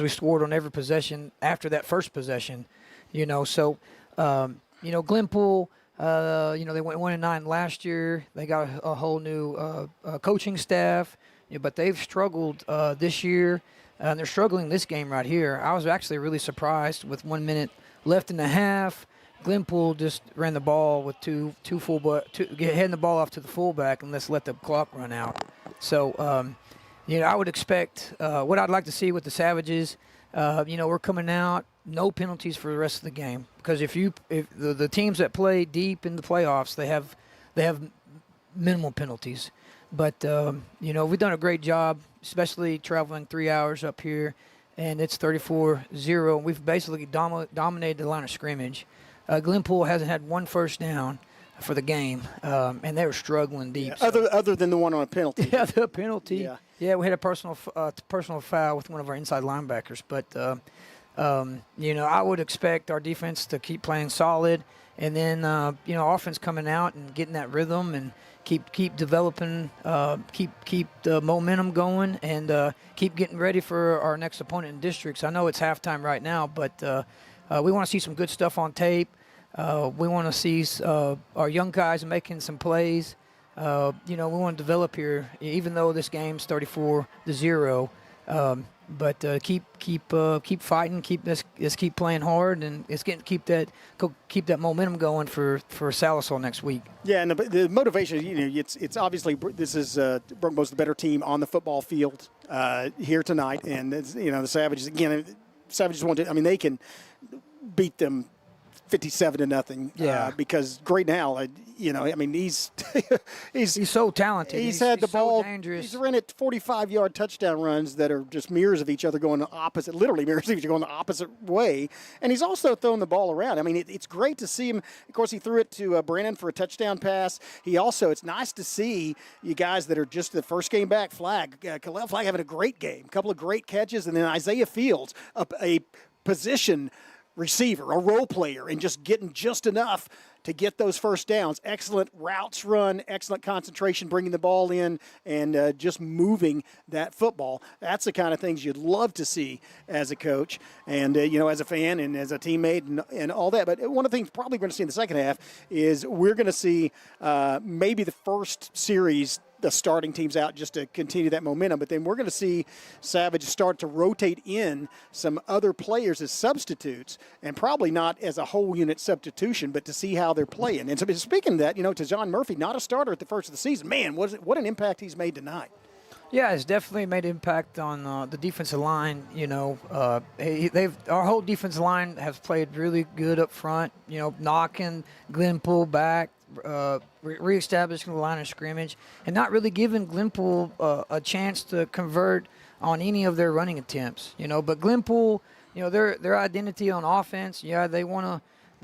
we scored on every possession after that first possession. So Glenpool. They went 1-9 last year. They got a whole new coaching staff, but they've struggled this year, and they're struggling this game right here. I was actually really surprised with 1 minute left in the half. Glenpool just ran the ball with heading the ball off to the fullback and let's let the clock run out. So, I would expect what I'd like to see with the Savages. We're coming out, no penalties for the rest of the game, because if the teams that play deep in the playoffs, they have minimal penalties. But we've done a great job, especially traveling 3 hours up here, and it's 34-0. We've basically dominated the line of scrimmage. Glenpool hasn't had one first down for the game, and they were struggling deep. Yeah, other than the one on a penalty. Yeah, the penalty. Yeah, we had a personal foul with one of our inside linebackers. But, I would expect our defense to keep playing solid, and then, offense coming out and getting that rhythm and keep developing, keep the momentum going, and keep getting ready for our next opponent in districts. I know it's halftime right now, but we want to see some good stuff on tape. We want to see our young guys making some plays. We want to develop here, even though this game's 34-0. But keep fighting. Let's keep playing hard, and keep that momentum going for Salisol next week. Yeah, and the motivation. It's obviously this is Brookbo's the better team on the football field here tonight, and the Savages again. Savages want to. I mean, they can beat them 57-0. Yeah. Because Great Now, he's so talented. He's had the ball. So dangerous. He's run at 45-yard touchdown runs that are just mirrors of each other, literally mirrors of each other, going the opposite way. And he's also thrown the ball around. I mean, it's great to see him. Of course, he threw it to Brandon for a touchdown pass. It's nice to see you guys that are just the first game back. Khalil Flagg having a great game, a couple of great catches, and then Isaiah Fields, a position receiver, a role player, and just getting just enough to get those first downs. Excellent routes run, excellent concentration, bringing the ball in and just moving that football. That's the kind of things you'd love to see as a coach and, as a fan and as a teammate and all that. But one of the things probably we're going to see in the second half is we're going to see maybe the first series the starting teams out just to continue that momentum. But then we're going to see Savage start to rotate in some other players as substitutes, and probably not as a whole unit substitution, but to see how they're playing. And so speaking of that, to John Murphy, not a starter at the first of the season. Man, what an impact he's made tonight. Yeah, it's definitely made impact on the defensive line. Our whole defensive line has played really good up front. Knocking Glenpool back, reestablishing the line of scrimmage, and not really giving Glenpool a chance to convert on any of their running attempts. But Glenpool, their identity on offense, they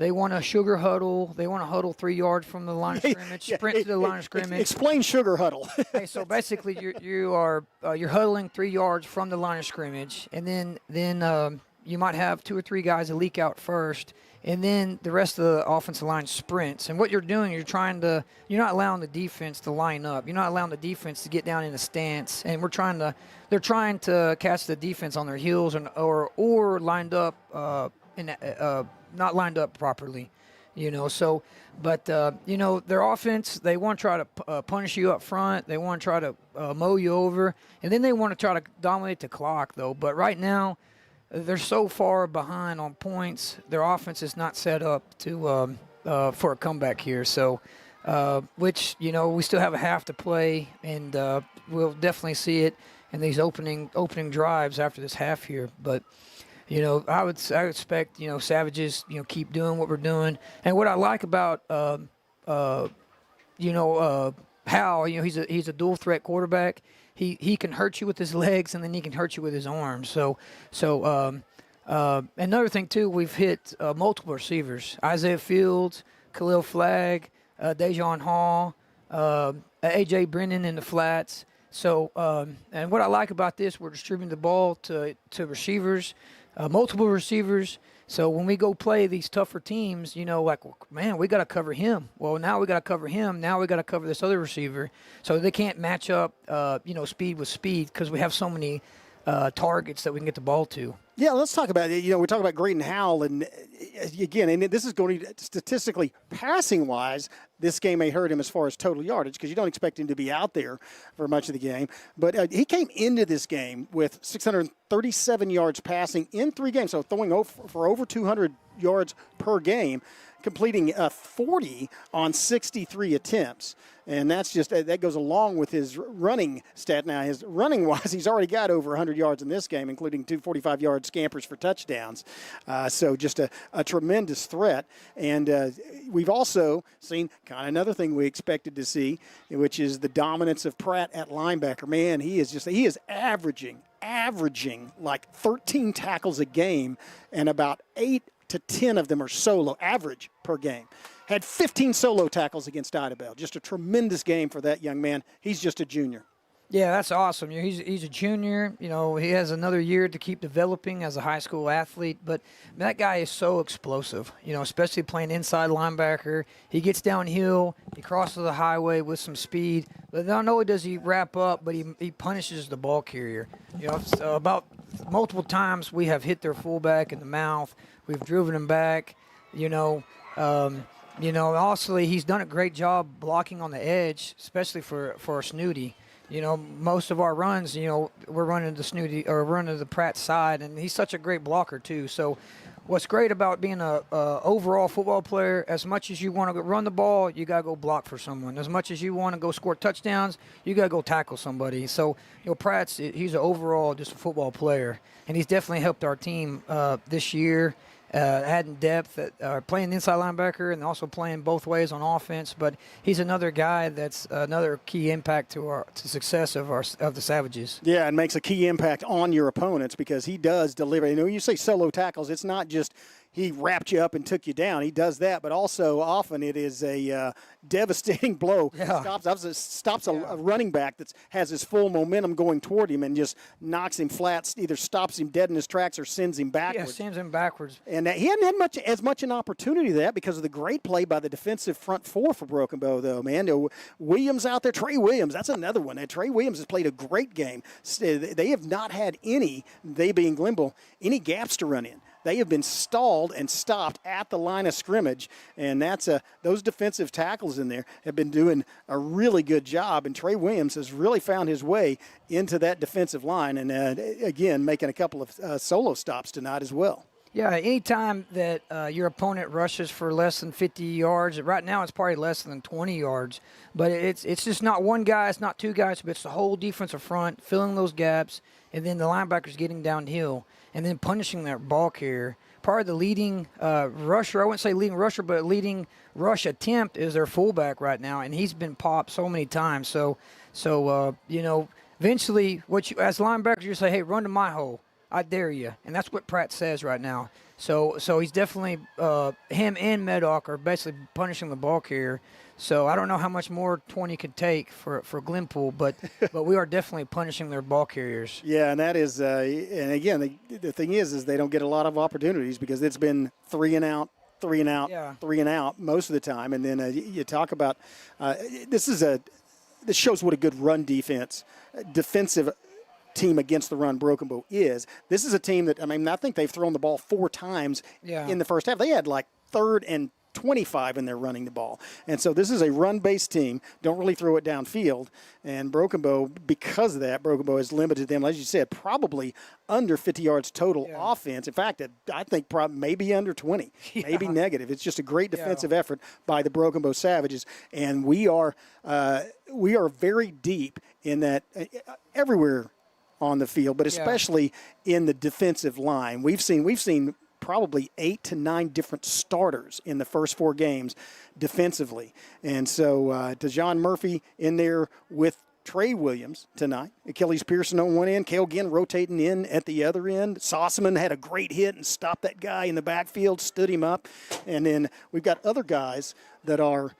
want to sugar huddle. They want to huddle 3 yards from the line of scrimmage, sprint to the line of scrimmage. Explain sugar huddle. Hey, so basically, you're huddling 3 yards from the line of scrimmage, and then you might have 2 or 3 guys that leak out first, and then the rest of the offensive line sprints. And what you're doing, you're not allowing the defense to line up. You're not allowing the defense to get down in a stance. And they're trying to catch the defense on their heels or lined up not lined up properly. But their offense, they want to try to punish you up front. They want to try to mow you over, and then they want to try to dominate the clock, though. But right now, they're so far behind on points. Their offense is not set up to for a comeback here. So, which we still have a half to play, and we'll definitely see it in these opening drives after this half here. But I would expect, Savages, keep doing what we're doing. And what I like about, Hal, he's a dual threat quarterback. He can hurt you with his legs, and then he can hurt you with his arms. So another thing too, we've hit multiple receivers: Isaiah Fields, Khalil Flagg, Dejon Hall, AJ Brennan in the flats. So and what I like about this, we're distributing the ball to receivers. Multiple receivers. So when we go play these tougher teams, we got to cover him. Well, now we got to cover him. Now we got to cover this other receiver. So they can't match up, speed with speed because we have so many targets that we can get the ball to. Yeah, let's talk about it. We're talking about Grayton Howell, and again, and this is going to statistically, passing-wise, this game may hurt him as far as total yardage because you don't expect him to be out there for much of the game. But he came into this game with 637 yards passing in 3 games, so throwing for over 200 yards per game, completing 40 on 63 attempts. And that goes along with his running stat. Now, his running-wise, he's already got over 100 yards in this game, including 2 45-yard scampers for touchdowns. So just a tremendous threat. And we've also seen kind of another thing we expected to see, which is the dominance of Pratt at linebacker. Man, he is averaging like 13 tackles a game, and about 8 to 10 of them are solo, average per game. Had 15 solo tackles against Idabel. Just a tremendous game for that young man. He's just a junior. Yeah, that's awesome. He's a junior. He has another year to keep developing as a high school athlete. But that guy is so explosive, especially playing inside linebacker. He gets downhill. He crosses the highway with some speed. But not only does he wrap up, but he punishes the ball carrier. About multiple times we have hit their fullback in the mouth. We've driven him back, also he's done a great job blocking on the edge, especially for Snooty. Most of our runs, we're running to Snooty or running to the Pratt side, and he's such a great blocker too. So what's great about being a overall football player, as much as you want to run the ball, you got to go block for someone. As much as you want to go score touchdowns, you got to go tackle somebody. So, he's an overall just a football player, and he's definitely helped our team this year. Adding depth, playing inside linebacker and also playing both ways on offense. But he's another guy that's another key impact to success of the Savages. Yeah, and makes a key impact on your opponents because he does deliver. You say solo tackles, it's not just he wrapped you up and took you down. He does that, but also often it is a devastating blow. Yeah. Stops a running back that has his full momentum going toward him and just knocks him flat, either stops him dead in his tracks or sends him backwards. Yeah, sends him backwards. And he hadn't had as much an opportunity to that because of the great play by the defensive front four for Broken Bow, though, man. Williams out there, Trey Williams, that's another one. And Trey Williams has played a great game. They have not had they being Glenpool, any gaps to run in. They have been stalled and stopped at the line of scrimmage, and those defensive tackles in there have been doing a really good job, and Trey Williams has really found his way into that defensive line and, again, making a couple of solo stops tonight as well. Yeah, anytime that your opponent rushes for less than 50 yards, right now it's probably less than 20 yards, but it's just not one guy, it's not two guys, but it's the whole defensive front filling those gaps, and then the linebackers getting downhill, and then punishing that ball carrier. Probably the leading rusher, I wouldn't say leading rusher, but leading rush attempt is their fullback right now, and he's been popped so many times. So eventually, as linebackers, you say, hey, run to my hole. I dare you. And that's what Pratt says right now. So he's definitely, him and Medoc are basically punishing the ball carrier. So I don't know how much more 20 could take for Glenpool, but we are definitely punishing their ball carriers. Yeah, and that is, and again, the thing is they don't get a lot of opportunities because it's been 3 and out three and out most of the time. And then you talk about this shows what a good run defensive team against the run Broken Bow is. This is a team that, I think they've thrown the ball 4 times in the first half. They had like 3rd and 25 and they're running the ball. And so this is a run-based team. Don't really throw it downfield. And Broken Bow, because of that, Broken Bow has limited them, as you said, probably under 50 yards total offense. In fact, I think maybe under 20, maybe negative. It's just a great defensive effort by the Broken Bow Savages. And we are very deep in that everywhere on the field, but especially in the defensive line. We've seen probably 8 to 9 different starters in the first 4 games defensively. And so DeJohn Murphy in there with Trey Williams tonight. Achilles Pearson on one end, Cale Ginn rotating in at the other end. Sossaman had a great hit and stopped that guy in the backfield, stood him up. And then we've got other guys that are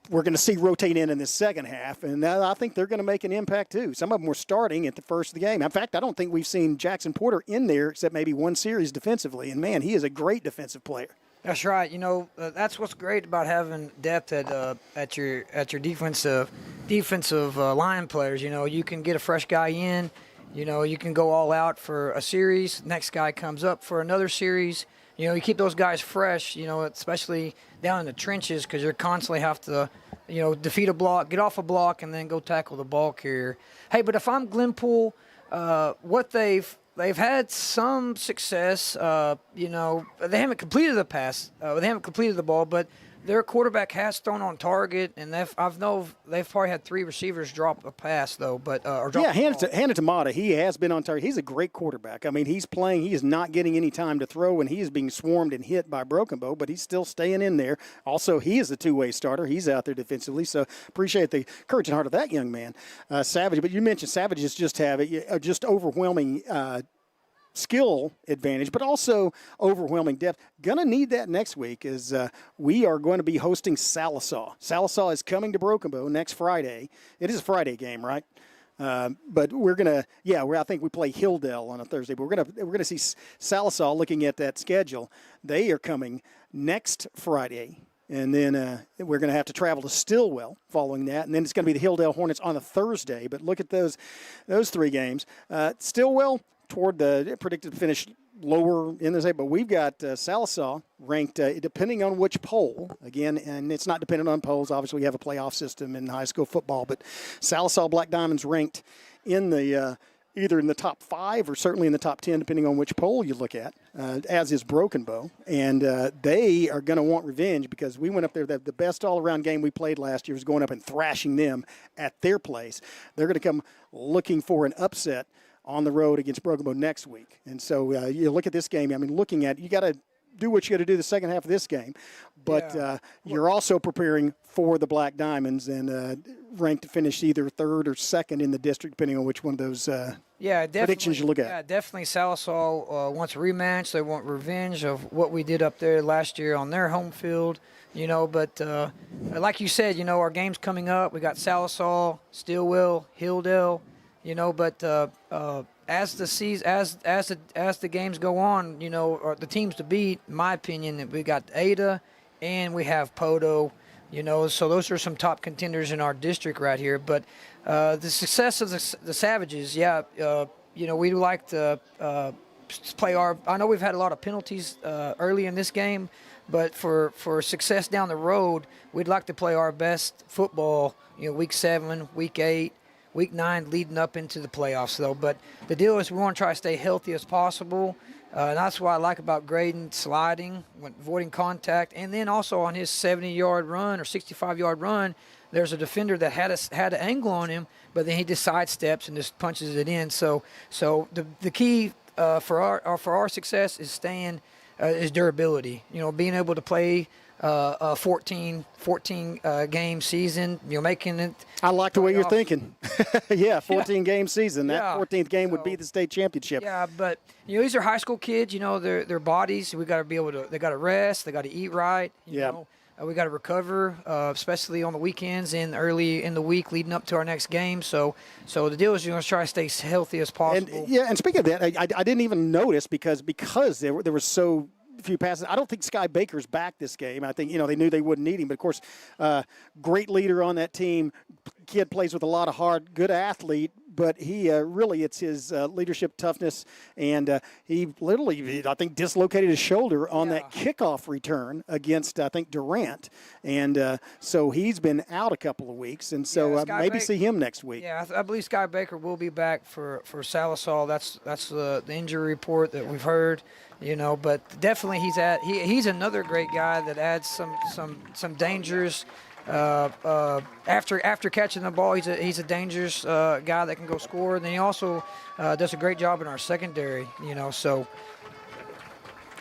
we're going to see rotate in this second half, and I think they're going to make an impact too. Some of them were starting at the first of the game. In fact, I don't think we've seen Jackson Porter in there except maybe one series defensively, and, man, he is a great defensive player. That's right. That's what's great about having depth at your defensive line players. You can get a fresh guy in. You can go all out for a series. Next guy comes up for another series. You keep those guys fresh, especially down in the trenches, because you constantly have to, defeat a block, get off a block, and then go tackle the ball carrier. Hey, but if I'm Glenpool, what they've had some success. They haven't completed the pass. They haven't completed the ball, but their quarterback has thrown on target, and they've probably had 3 receivers drop a pass though. But hand it to Mata. He has been on target. He's a great quarterback. He's playing. He is not getting any time to throw, and he is being swarmed and hit by Broken Bow, but he's still staying in there. Also, he is a 2-way starter. He's out there defensively, so appreciate the courage and heart of that young man, Savage. But you mentioned Savages just have just overwhelming skill advantage, but also overwhelming depth. Gonna need that next week as we are going to be hosting Sallisaw. Sallisaw is coming to Broken Bow next Friday. It is a Friday game, right? But we're gonna, I think we play Hilldale on a Thursday. But we're gonna see Sallisaw. Looking at that schedule, they are coming next Friday. And then we're going to have to travel to Stillwell following that. And then it's going to be the Hilldale Hornets on a Thursday. But look at those 3 games. Stillwell toward the predicted finish lower in the day. But we've got Sallisaw ranked, depending on which poll, again, and it's not dependent on polls. Obviously, we have a playoff system in high school football. But Sallisaw Black Diamonds ranked in the either in the top 5 or certainly in the top 10, depending on which poll you look at, as is Broken Bow. And they are going to want revenge because we went up there. The best all-around game we played last year was going up and thrashing them at their place. They're going to come looking for an upset on the road against Broken Bow next week. And so you look at this game, you got to do what you got to do the second half of this game. But you're also preparing for the Black Diamonds and ranked to finish either 3rd or 2nd in the district, depending on which one of those predictions you look at. Yeah, definitely Sallisaw wants a rematch. They want revenge of what we did up there last year on their home field. But like you said, our game's coming up. We got Sallisaw, Stillwell, Hilldale. But as the games go on, or the teams to beat, in my opinion, we got Ada and we have Poto, so those are some top contenders in our district right here. But the success of the Savages, we like to play I know we've had a lot of penalties early in this game, but for success down the road, we'd like to play our best football, week 7, week 8. Week 9 leading up into the playoffs, though. But the deal is we want to try to stay healthy as possible. And that's what I like about Graydon sliding, avoiding contact. And then also on his 70-yard run or 65-yard run, there's a defender that had an angle on him, but then he just sidesteps and just punches it in. So the key for our success is is durability. Being able to play a 14 game season, making it. I like the way you're thinking. 14 game season. That 14th game would be the state championship. Yeah, but these are high school kids. Their bodies. We got to be able to. They got to rest. They got to eat right. You know. We got to recover, especially on the weekends and early in the week leading up to our next game. So the deal is you're going to try to stay healthy as possible. And speaking of that, I didn't even notice because there was so few passes. I don't think Sky Baker's back this game. I think, they knew they wouldn't need him. But, of course, great leader on that team. Kid plays with a lot of heart, good athlete. But he really, it's his leadership toughness. And he literally, I think, dislocated his shoulder on that kickoff return against, I think, Durant. And so he's been out a couple of weeks. And so maybe see him next week. Yeah, I believe Sky Baker will be back for LaSell. That's the injury report that we've heard. But definitely he's another great guy that adds some dangers. After catching the ball, he's a dangerous guy that can go score. And then he also does a great job in our secondary. So.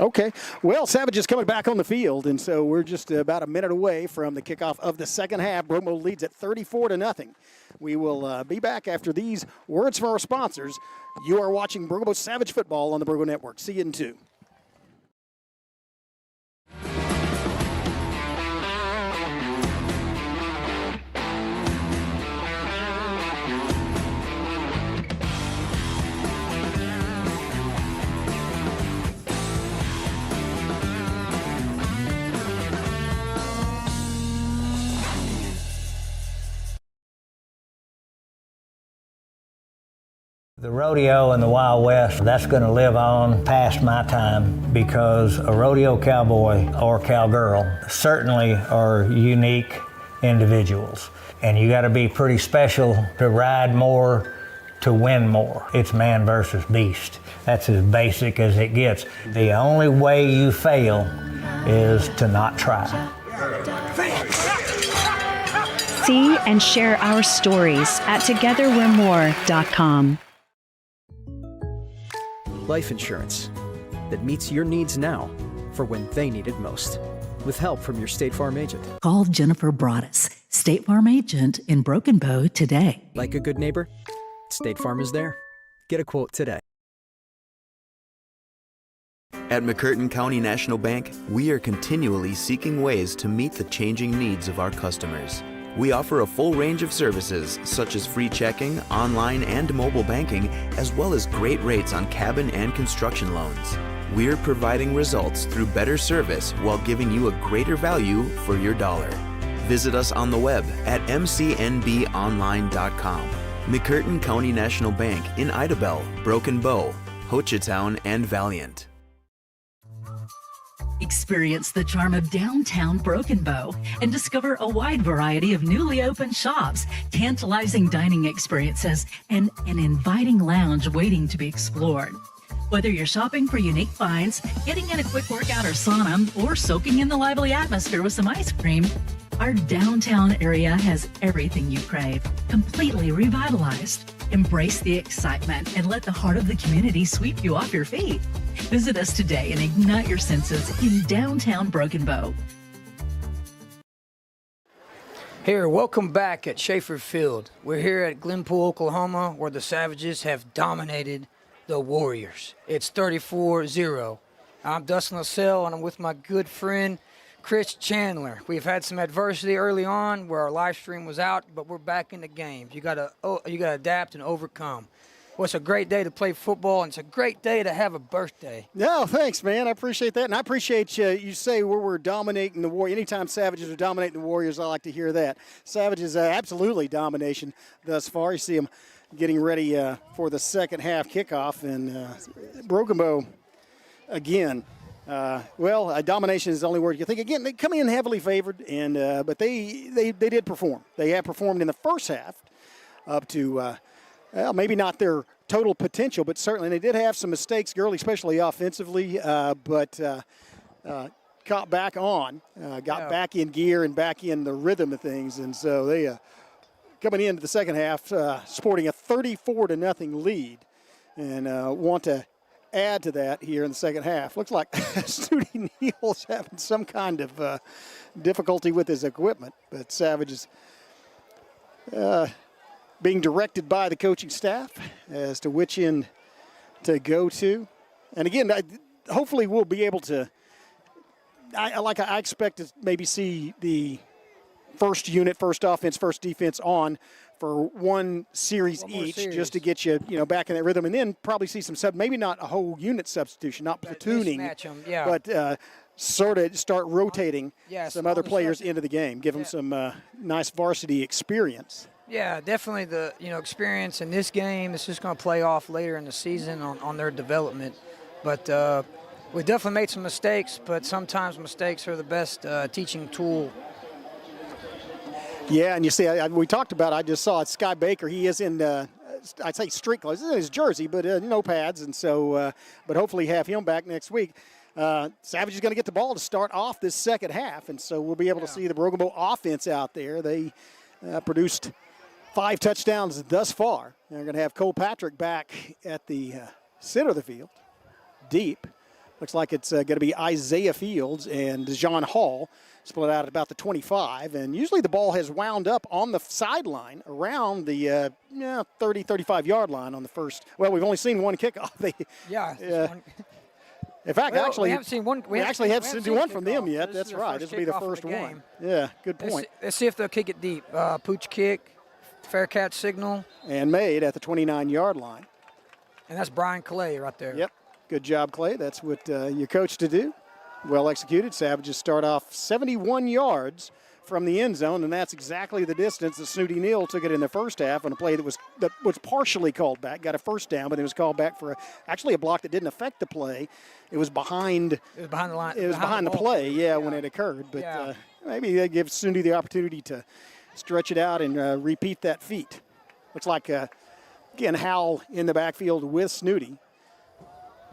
Okay. Well, Savage is coming back on the field, and so we're just about a minute away from the kickoff of the second half. Bromo leads at 34-0. We will be back after these words from our sponsors. You are watching Bromo Savage Football on the Bromo Network. See you in 2. The rodeo and the Wild West, that's going to live on past my time because a rodeo cowboy or cowgirl certainly are unique individuals. And you got to be pretty special to ride more, to win more. It's man versus beast. That's as basic as it gets. The only way you fail is to not try. See and share our stories at togetherwe'remore.com. Life insurance that meets your needs now for when they need it most. With help from your State Farm agent. Call Jennifer Broaddus, State Farm agent in Broken Bow today. Like a good neighbor, State Farm is there. Get a quote today. At McCurtain County National Bank, we are continually seeking ways to meet the changing needs of our customers. We offer a full range of services such as free checking, online and mobile banking, as well as great rates on cabin and construction loans. We're providing results through better service while giving you a greater value for your dollar. Visit us on the web at mcnbonline.com. McCurtain County National Bank in Idabel, Broken Bow, Hochatown, and Valiant. Experience the charm of downtown Broken Bow and discover a wide variety of newly opened shops, tantalizing dining experiences, and an inviting lounge waiting to be explored. Whether you're shopping for unique finds, getting in a quick workout or sauna, or soaking in the lively atmosphere with some ice cream, our downtown area has everything you crave, completely revitalized. Embrace the excitement and let the heart of the community sweep you off your feet. Visit us today and ignite your senses in downtown Broken Bow. Here, welcome back at Schaefer Field. We're here at Glenpool, Oklahoma, where the Savages have dominated the Warriors. It's 34-0. I'm Dustin LaSell, and I'm with my good friend, Chris Chandler. We've had some adversity early on where our live stream was out, but we're back in the game. You gotta adapt and overcome. Well, it's a great day to play football, and it's a great day to have a birthday. No, thanks, man. I appreciate that. And I appreciate you say we're dominating the Warriors. Anytime Savages are dominating the Warriors, I like to hear that. Savages, absolutely domination thus far. You see them getting ready for the second half kickoff. And Broken Bow, again, domination is the only word you can think. Again, they come in heavily favored, and but they did perform. They have performed in the first half up to maybe not their total potential, but certainly they did have some mistakes early, especially offensively, but caught back on, got back in gear and back in the rhythm of things. And so they coming into the second half sporting a 34-0 lead and want to add to that here in the second half. Looks like Studi Neal's having some kind of difficulty with his equipment, but Savage is being directed by the coaching staff as to which end to go to. And again, hopefully we'll be able to, I expect to maybe see the first unit, first offense, first defense on for one series each, just to get you, back in that rhythm, and then probably see some maybe not a whole unit substitution, not platooning, but sort of start rotating some other players into the game, give them some nice varsity experience. Yeah, definitely the experience in this game. It's just going to play off later in the season on their development. But we definitely made some mistakes, but sometimes mistakes are the best teaching tool. Yeah, and you see, we talked about, I just saw Sky Baker. He is in, I'd say street clothes. This is his jersey, but no pads. And so, but hopefully have him back next week. Savage is going to get the ball to start off this second half. And so we'll be able to see the Broken Bow offense out there. They produced 5 touchdowns thus far. They're going to have Cole Patrick back at the center of the field, deep. Looks like it's going to be Isaiah Fields and DeJohn Hall split out at about the 25. And usually the ball has wound up on the sideline around the 30, 35-yard line on the first. Well, we've only seen one kickoff. In fact, we haven't seen one. We actually haven't seen one from them yet. That's right. This will be the first one. Yeah, good point. Let's see if they'll kick it deep. Pooch kick, fair catch signal. And made at the 29-yard line. And that's Brian Clay right there. Yep. Good job, Clay. That's what you're coached to do. Well executed. Savages start off 71 yards from the end zone, and that's exactly the distance that Snooty Neal took it in the first half on a play that was partially called back. Got a first down, but it was called back for actually a block that didn't affect the play. It was behind. It was behind the line. It was behind the play, when it occurred. But maybe they give Snooty the opportunity to stretch it out and repeat that feat. Looks like again Howell in the backfield with Snooty.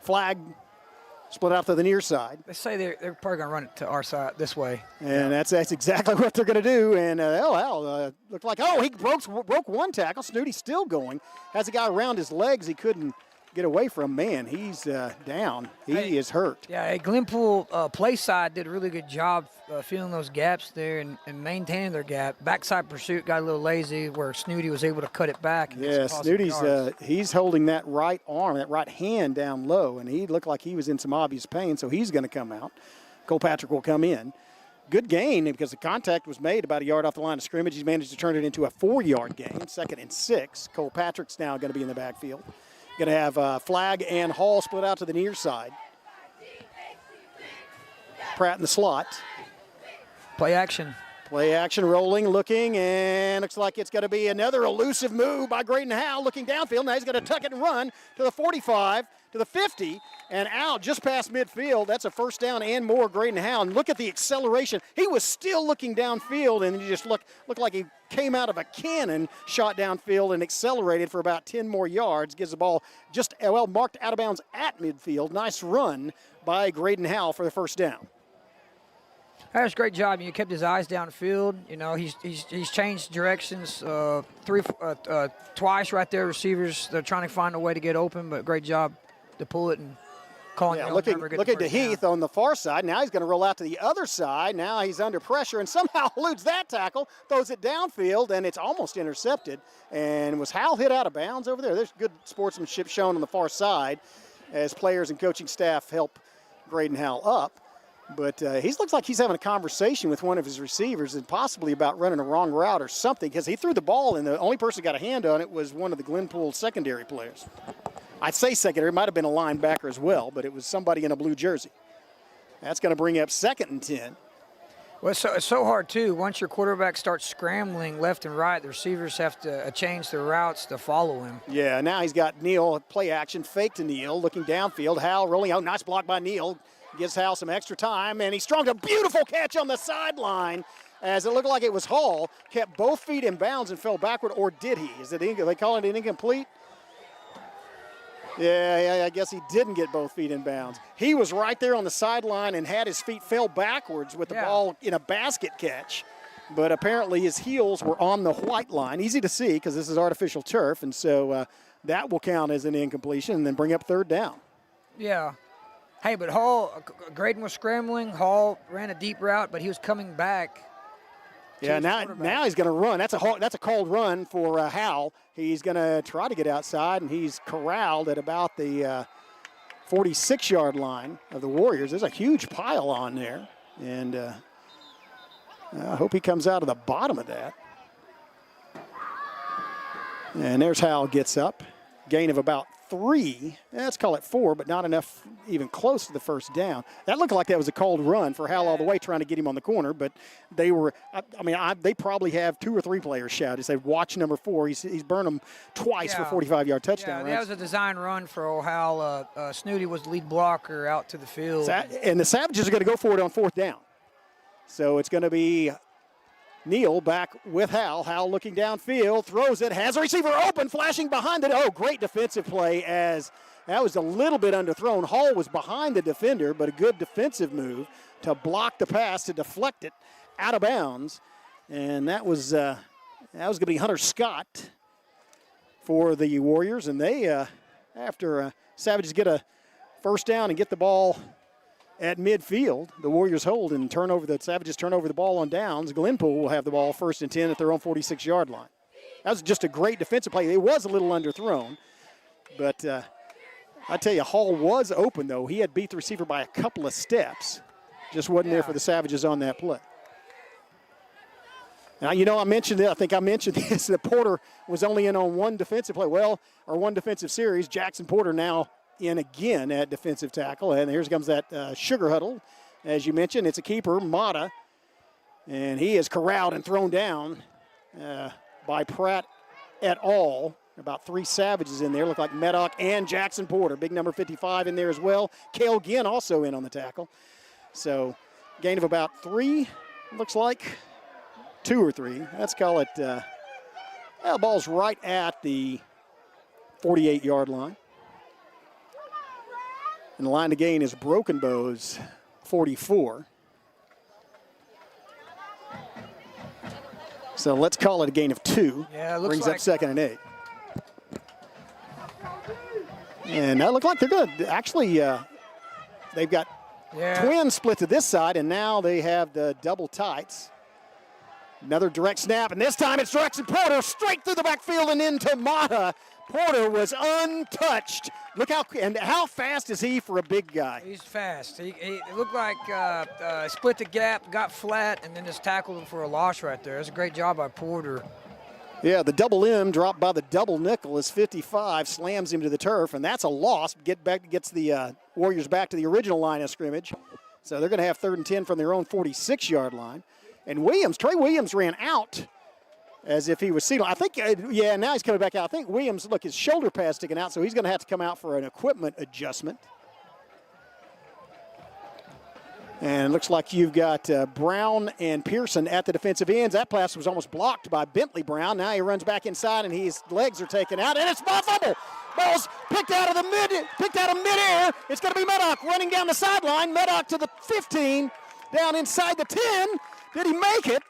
Flag split out to the near side. They say they're probably going to run it to our side this way. And that's exactly what they're going to do. And looked like, he broke one tackle. Snooty's still going. Has a guy around his legs he couldn't get away from. Man, he's down. He is hurt. Yeah, Glenpool play side did a really good job filling those gaps there and maintaining their gap. Backside pursuit got a little lazy where Snooty was able to cut it back. Yeah, Snooty's he's holding that right arm, that right hand down low, and he looked like he was in some obvious pain, so he's going to come out. Cole Patrick will come in. Good gain because the contact was made about a yard off the line of scrimmage. He's managed to turn it into a 4-yard gain, 2nd and 6. Cole Patrick's now going to be in the backfield. Going to have Flag and Hall split out to the near side. Pratt in the slot. Play action. Play action, rolling, looking, and looks like it's going to be another elusive move by Graydon Howell looking downfield. Now he's going to tuck it and run to the 45, to the 50, and out just past midfield. That's a first down and more, Graydon Howell. And look at the acceleration. He was still looking downfield, and he just looked like he came out of a cannon, shot downfield, and accelerated for about 10 more yards. Gives the ball just, marked out of bounds at midfield. Nice run by Graydon Howell for the first down. That was a great job. You kept his eyes downfield. He's changed directions twice right there. Receivers, they're trying to find a way to get open, but great job to pull it and calling. Yeah, look at DeHeath on the far side. Now he's going to roll out to the other side. Now he's under pressure and somehow eludes that tackle, throws it downfield, and it's almost intercepted. And was Howell hit out of bounds over there? There's good sportsmanship shown on the far side as players and coaching staff help Graydon Howell up. But he looks like he's having a conversation with one of his receivers and possibly about running a wrong route or something because he threw the ball and the only person who got a hand on it was one of the Glenpool secondary players. I'd say secondary. It might have been a linebacker as well, but it was somebody in a blue jersey. That's going to bring up 2nd and 10. Well, it's so hard, too. Once your quarterback starts scrambling left and right, the receivers have to change their routes to follow him. Yeah, now he's got Neal, play action, fake to Neal, looking downfield. Howell rolling out. Nice block by Neal. Gives Howell some extra time, and he strung a beautiful catch on the sideline as it looked like it was Hall. Kept both feet in bounds and fell backward, or did he? They call it an incomplete? Yeah, I guess he didn't get both feet in bounds. He was right there on the sideline and had his feet fell backwards with the ball in a basket catch. But apparently his heels were on the white line. Easy to see because this is artificial turf, and so that will count as an incompletion and then bring up 3rd down. Yeah. Hey, but Graydon was scrambling. Hall ran a deep route, but he was coming back. Yeah, now he's going to run. That's a called run for Howell. He's going to try to get outside, and he's corralled at about the 46-yard line of the Warriors. There's a huge pile on there, and I hope he comes out of the bottom of that. And there's Howell gets up. Gain of about 3. Let's call it 4, but not enough even close to the first down. That looked like that was a called run for Howell all the way, trying to get him on the corner, but they were, they probably have 2 or 3 players shout. They say, watch number 4. He's burned them twice for 45-yard touchdown. Yeah, that was a design run for Howell. Snooty was the lead blocker out to the field. And the Savages are going to go for it on 4th down. So it's going to be Neal back with Hal. Hal looking downfield, throws it, has a receiver open, flashing behind it. Oh, great defensive play, as that was a little bit underthrown. Hall was behind the defender, but a good defensive move to block the pass, to deflect it out of bounds. And that was going to be Hunter Scott for the Warriors. And they, after Savages get a first down and get the ball at midfield, the Warriors hold and the Savages turn over the ball on downs. Glenpool will have the ball 1st and 10 at their own 46-yard line. That was just a great defensive play. It was a little underthrown, but I tell you, Hall was open, though. He had beat the receiver by a couple of steps. Just wasn't there for the Savages on that play. Now, I mentioned it. I think I mentioned this, that Porter was only in on one defensive play. Well, or one defensive series. Jackson Porter now in again at defensive tackle. And here comes that sugar huddle. As you mentioned, it's a keeper, Mata. And he is corralled and thrown down by Pratt et al. About 3 Savages in there. Look like Meddock and Jackson Porter. Big number 55 in there as well. Cale Ginn also in on the tackle. So gain of about 3, looks like. 2 or 3. Let's call it, the ball's right at the 48-yard line. And the line to gain is Broken Bow's 44. So let's call it a gain of 2. Yeah, it looks brings like up 2nd and 8. And that looks like they're good. Actually, they've got twin split to this side, and now they have the double tights. Another direct snap, and this time it's Jackson Porter straight through the backfield and into Mata. Porter was untouched. Look how fast is he for a big guy? He's fast. He it looked like split the gap, got flat, and then just tackled him for a loss right there. That's a great job by Porter. Yeah, the double M dropped by the double nickel is 55, slams him to the turf, and that's a loss. Gets the Warriors back to the original line of scrimmage. So they're going to have 3rd and 10 from their own 46-yard line. And Trey Williams ran out as if he was seated. I think, now he's coming back out. I think Williams, look, his shoulder pad's sticking out, so he's going to have to come out for an equipment adjustment. And it looks like you've got Brown and Pearson at the defensive ends. That pass was almost blocked by Bentley Brown. Now he runs back inside, and his legs are taken out, and it's ball fumble. Ball's picked out of midair. It's going to be Meddock running down the sideline. Meddock to the 15, down inside the 10. Did he make it?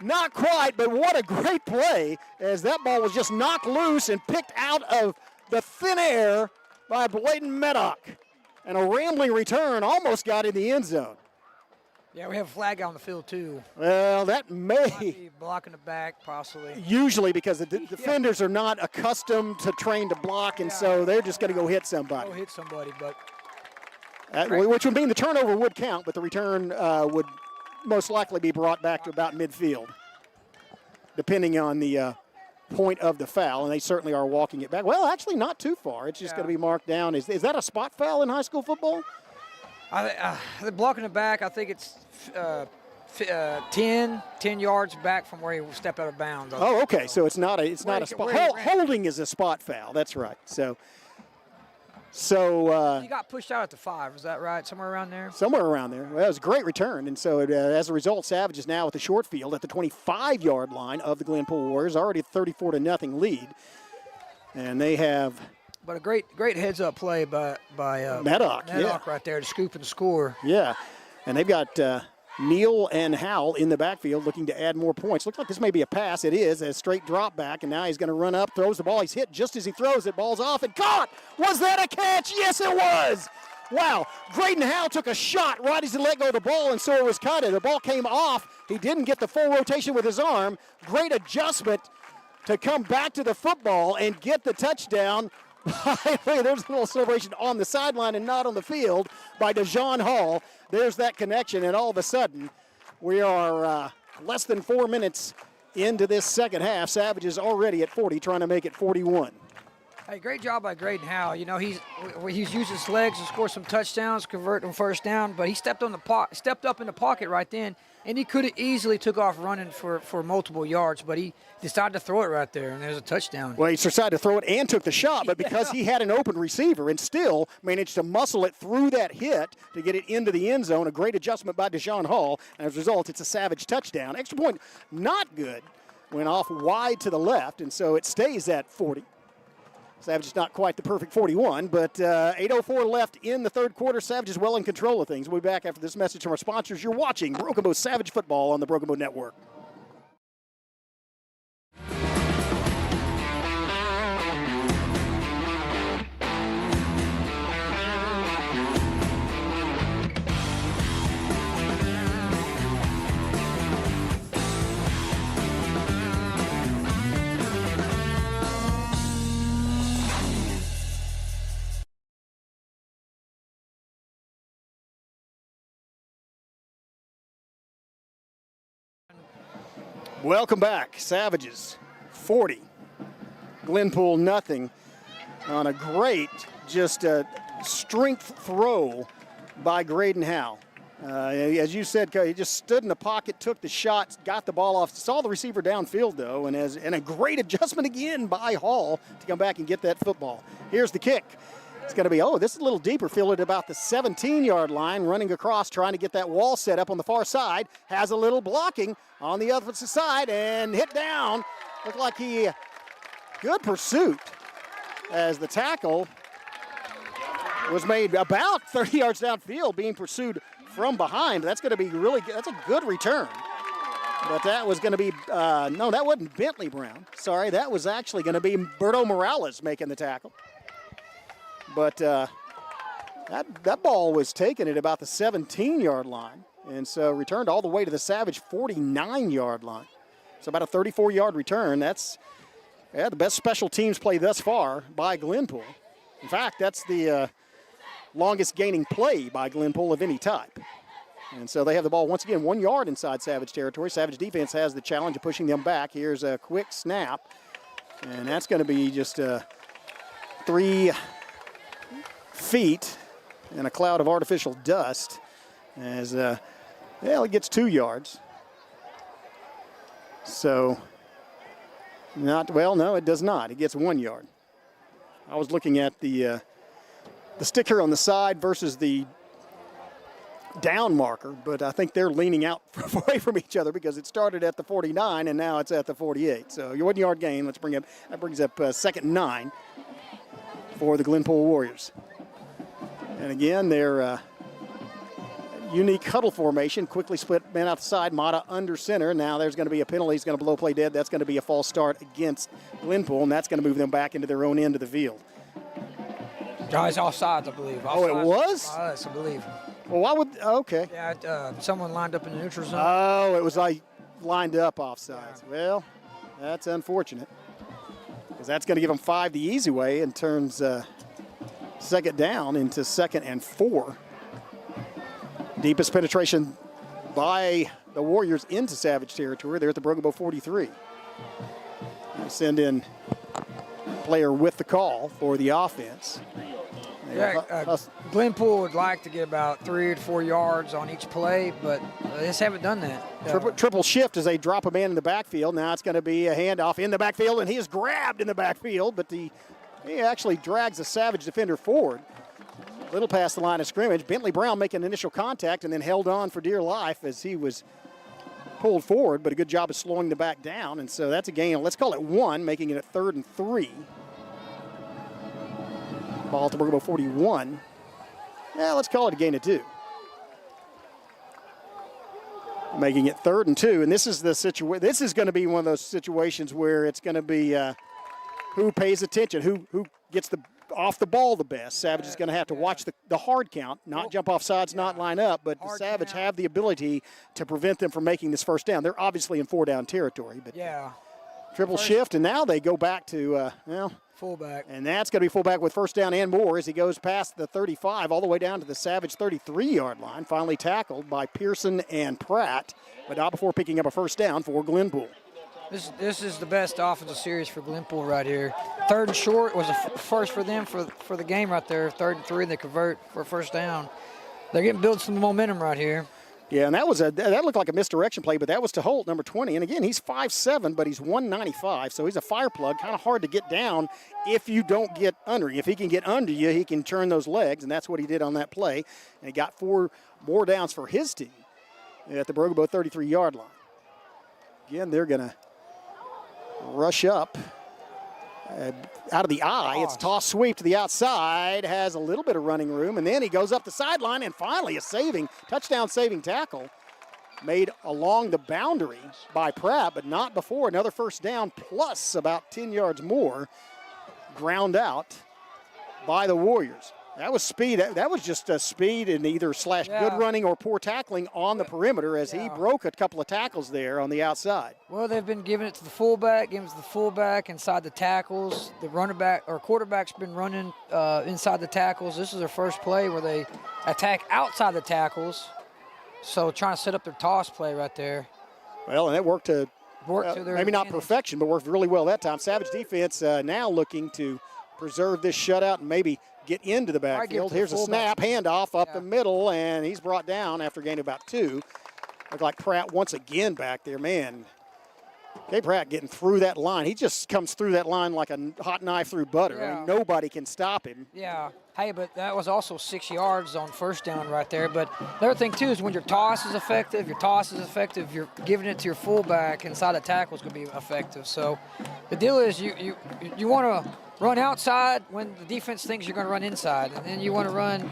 Not quite, but what a great play as that ball was just knocked loose and picked out of the thin air by Bladen Meddock. And a rambling return almost got in the end zone. Yeah, we have a flag on the field, too. Well, that Might be blocking the back, possibly. Usually because the defenders are not accustomed to train to block, and so they're just going to go hit somebody. Go hit somebody, but... which would mean the turnover would count, but the return would most likely be brought back to about midfield, depending on the point of the foul, and they certainly are walking it back. Well, actually not too far. It's just going to be marked down. Is that a spot foul in high school football? They're blocking it back. I think it's 10 yards back from where he stepped out of bounds. Oh, okay. So it's not a spot. Holding is a spot foul. That's right. So he got pushed out at the 5. Is that right? Somewhere around there? Somewhere around there. Well, it was a great return. And so as a result, Savages now at the short field at the 25-yard line of the Glenpool Warriors, already 34-0 lead. And they have... But a great heads-up play by Meddock right there to scoop and score. Yeah. And they've got Neal and Howell in the backfield looking to add more points. Looks like this may be a pass. It is, a straight drop back, and now he's going to run up, throws the ball. He's hit just as he throws it. Ball's off and caught. Was that a catch? Yes, it was. Wow. Graydon Howell took a shot right as he let go of the ball, and so it was caught. The ball came off. He didn't get the full rotation with his arm. Great adjustment to come back to the football and get the touchdown. There's a little celebration on the sideline and not on the field by DeJean Hall. There's that connection, and all of a sudden, we are less than 4 minutes into this second half. Savage is already at 40, trying to make it 41. Hey, great job by Graydon Howe. You know, he's used his legs to score some touchdowns, convert them first down, but he stepped up in the pocket right then, and he could have easily took off running for multiple yards, but he decided to throw it right there, and there's a touchdown. Well, he decided to throw it and took the shot, but because he had an open receiver and still managed to muscle it through that hit to get it into the end zone, a great adjustment by Deshaun Hall, and as a result, it's a Savage touchdown. Extra point, not good, went off wide to the left, and so it stays at 40. Savage is not quite the perfect 41, but 8:04 left in the third quarter. Savage is well in control of things. We'll be back after this message from our sponsors. You're watching Broken Bow Savage Football on the Broken Bow Network. Welcome back. Savages 40, Glenpool nothing on a great strength throw by Graydon Howe. As you said, he just stood in the pocket, took the shot, got the ball off, saw the receiver downfield though, and a great adjustment again by Hall to come back and get that football. Here's the kick. It's going to be, this is a little deeper, fielded about the 17-yard line, running across, trying to get that wall set up on the far side. Has a little blocking on the other side and hit down. Looked like good pursuit as the tackle was made about 30 yards downfield, being pursued from behind. That's going to be that's a good return. But that was going to be, no, that wasn't Bentley Brown. Sorry, that was actually going to be Berto Morales making the tackle. But that ball was taken at about the 17-yard line, and so returned all the way to the Savage 49-yard line. So about a 34-yard return. That's the best special teams play thus far by Glenpool. In fact, that's the longest gaining play by Glenpool of any type. And so they have the ball once again 1 yard inside Savage territory. Savage defense has the challenge of pushing them back. Here's a quick snap, and that's going to be just 3 feet in a cloud of artificial dust as it gets 2 yards. So no, it does not. It gets 1 yard. I was looking at the sticker on the side versus the down marker, but I think they're leaning out away from each other because it started at the 49 and now it's at the 48. So your 1 yard gain. That brings up 2nd and 9 for the Glenpool Warriors. And again, their unique huddle formation, quickly split man outside, Mata under center. Now there's going to be a penalty. He's going to blow play dead. That's going to be a false start against Glenpool, and that's going to move them back into their own end of the field. Guys, offsides, I believe. Offsides. Oh, it was? I believe. Well, why would, okay. Yeah, someone lined up in the neutral zone. Oh, it was like lined up offsides. Yeah. Well, that's unfortunate because that's going to give them 5 the easy way and turns 2nd down into 2nd and 4. Deepest penetration by the Warriors into Savage territory. They're at the Broken Bow 43. They send in player with the call for the offense. Glenpool would like to get about 3 to 4 yards on each play, but they just haven't done that. Triple shift as they drop a man in the backfield. Now it's going to be a handoff in the backfield, and he is grabbed in the backfield, but he actually drags the Savage defender forward. A little past the line of scrimmage. Bentley Brown making initial contact and then held on for dear life as he was pulled forward, but a good job of slowing the back down. And so that's a gain. Let's call it 1, making it a 3rd and 3. Ball to Broken Bow 41. Yeah, let's call it a gain of 2. Making it 3rd and 2. And this is the situation. This is going to be one of those situations where it's going to be who pays attention, who gets off the ball the best. Savage is going to have to watch the hard count, not jump off sides, not line up, but the Savage have the ability to prevent them from making this first down. They're obviously in 4-down territory, but triple shift, and now they go back to fullback. And that's going to be fullback with 1st down and more as he goes past the 35 all the way down to the Savage 33-yard line, finally tackled by Pearson and Pratt, but not before picking up a 1st down for Glenpool. This is the best offensive series for Glenpool right here. 3rd and short was a first for them for the game right there. 3rd and 3, and they convert for a first down. They're getting build some momentum right here. Yeah, and that looked like a misdirection play, but that was to Holt, number 20. And again, he's 5'7", but he's 195, so he's a fire plug, kind of hard to get down if you don't get under him. If he can get under you, he can turn those legs, and that's what he did on that play. And he got 4 more downs for his team at the Broken Bow 33-yard line. Again, they're going to rush up. Out of the eye, it's toss sweep to the outside, has a little bit of running room, and then he goes up the sideline, and finally a touchdown saving tackle made along the boundary by Pratt, but not before. Another first down plus about 10 yards more, ground out by the Warriors. That was speed. That was just a speed and either good running or poor tackling on the perimeter as he broke a couple of tackles there on the outside. Well, they've been giving it to the fullback, inside the tackles. The running back or quarterback's been running inside the tackles. This is their first play where they attack outside the tackles. So trying to set up their toss play right there. Well, and it worked to their maybe not perfection, but worked really well that time. Savage defense now looking to preserve this shutout and maybe get into the backfield. Here's a snap, handoff up the middle, and he's brought down after a gain of about 2. Looked like Pratt once again back there. Man, Jay Pratt getting through that line. He just comes through that line like a hot knife through butter. Yeah. I mean, nobody can stop him. Yeah. Hey, but that was also 6 yards on first down right there. But the other thing, too, is when your toss is effective, you're giving it to your fullback inside the tackle is going to be effective. So the deal is you want to run outside when the defense thinks you're going to run inside, and then you want to run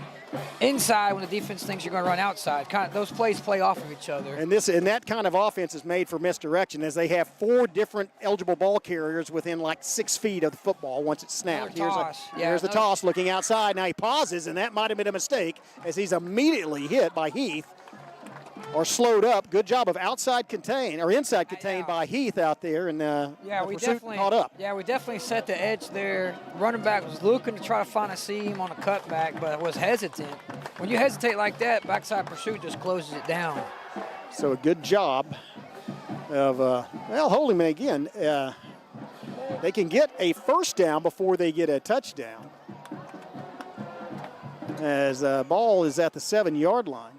inside when the defense thinks you're going to run outside. Those plays play off of each other. And that kind of offense is made for misdirection, as they have 4 different eligible ball carriers within like 6 feet of the football once it's snapped. Here's the toss looking outside. Now he pauses, and that might have been a mistake as he's immediately hit by Heath. Or slowed up. Good job of inside contained by Heath out there, and we pursuit caught up. Yeah, we definitely set the edge there. Running back was looking to try to find a seam on a cutback, but was hesitant. When you hesitate like that, backside pursuit just closes it down. So a good job of holding him again. They can get a first down before they get a touchdown, as the ball is at the 7-yard line,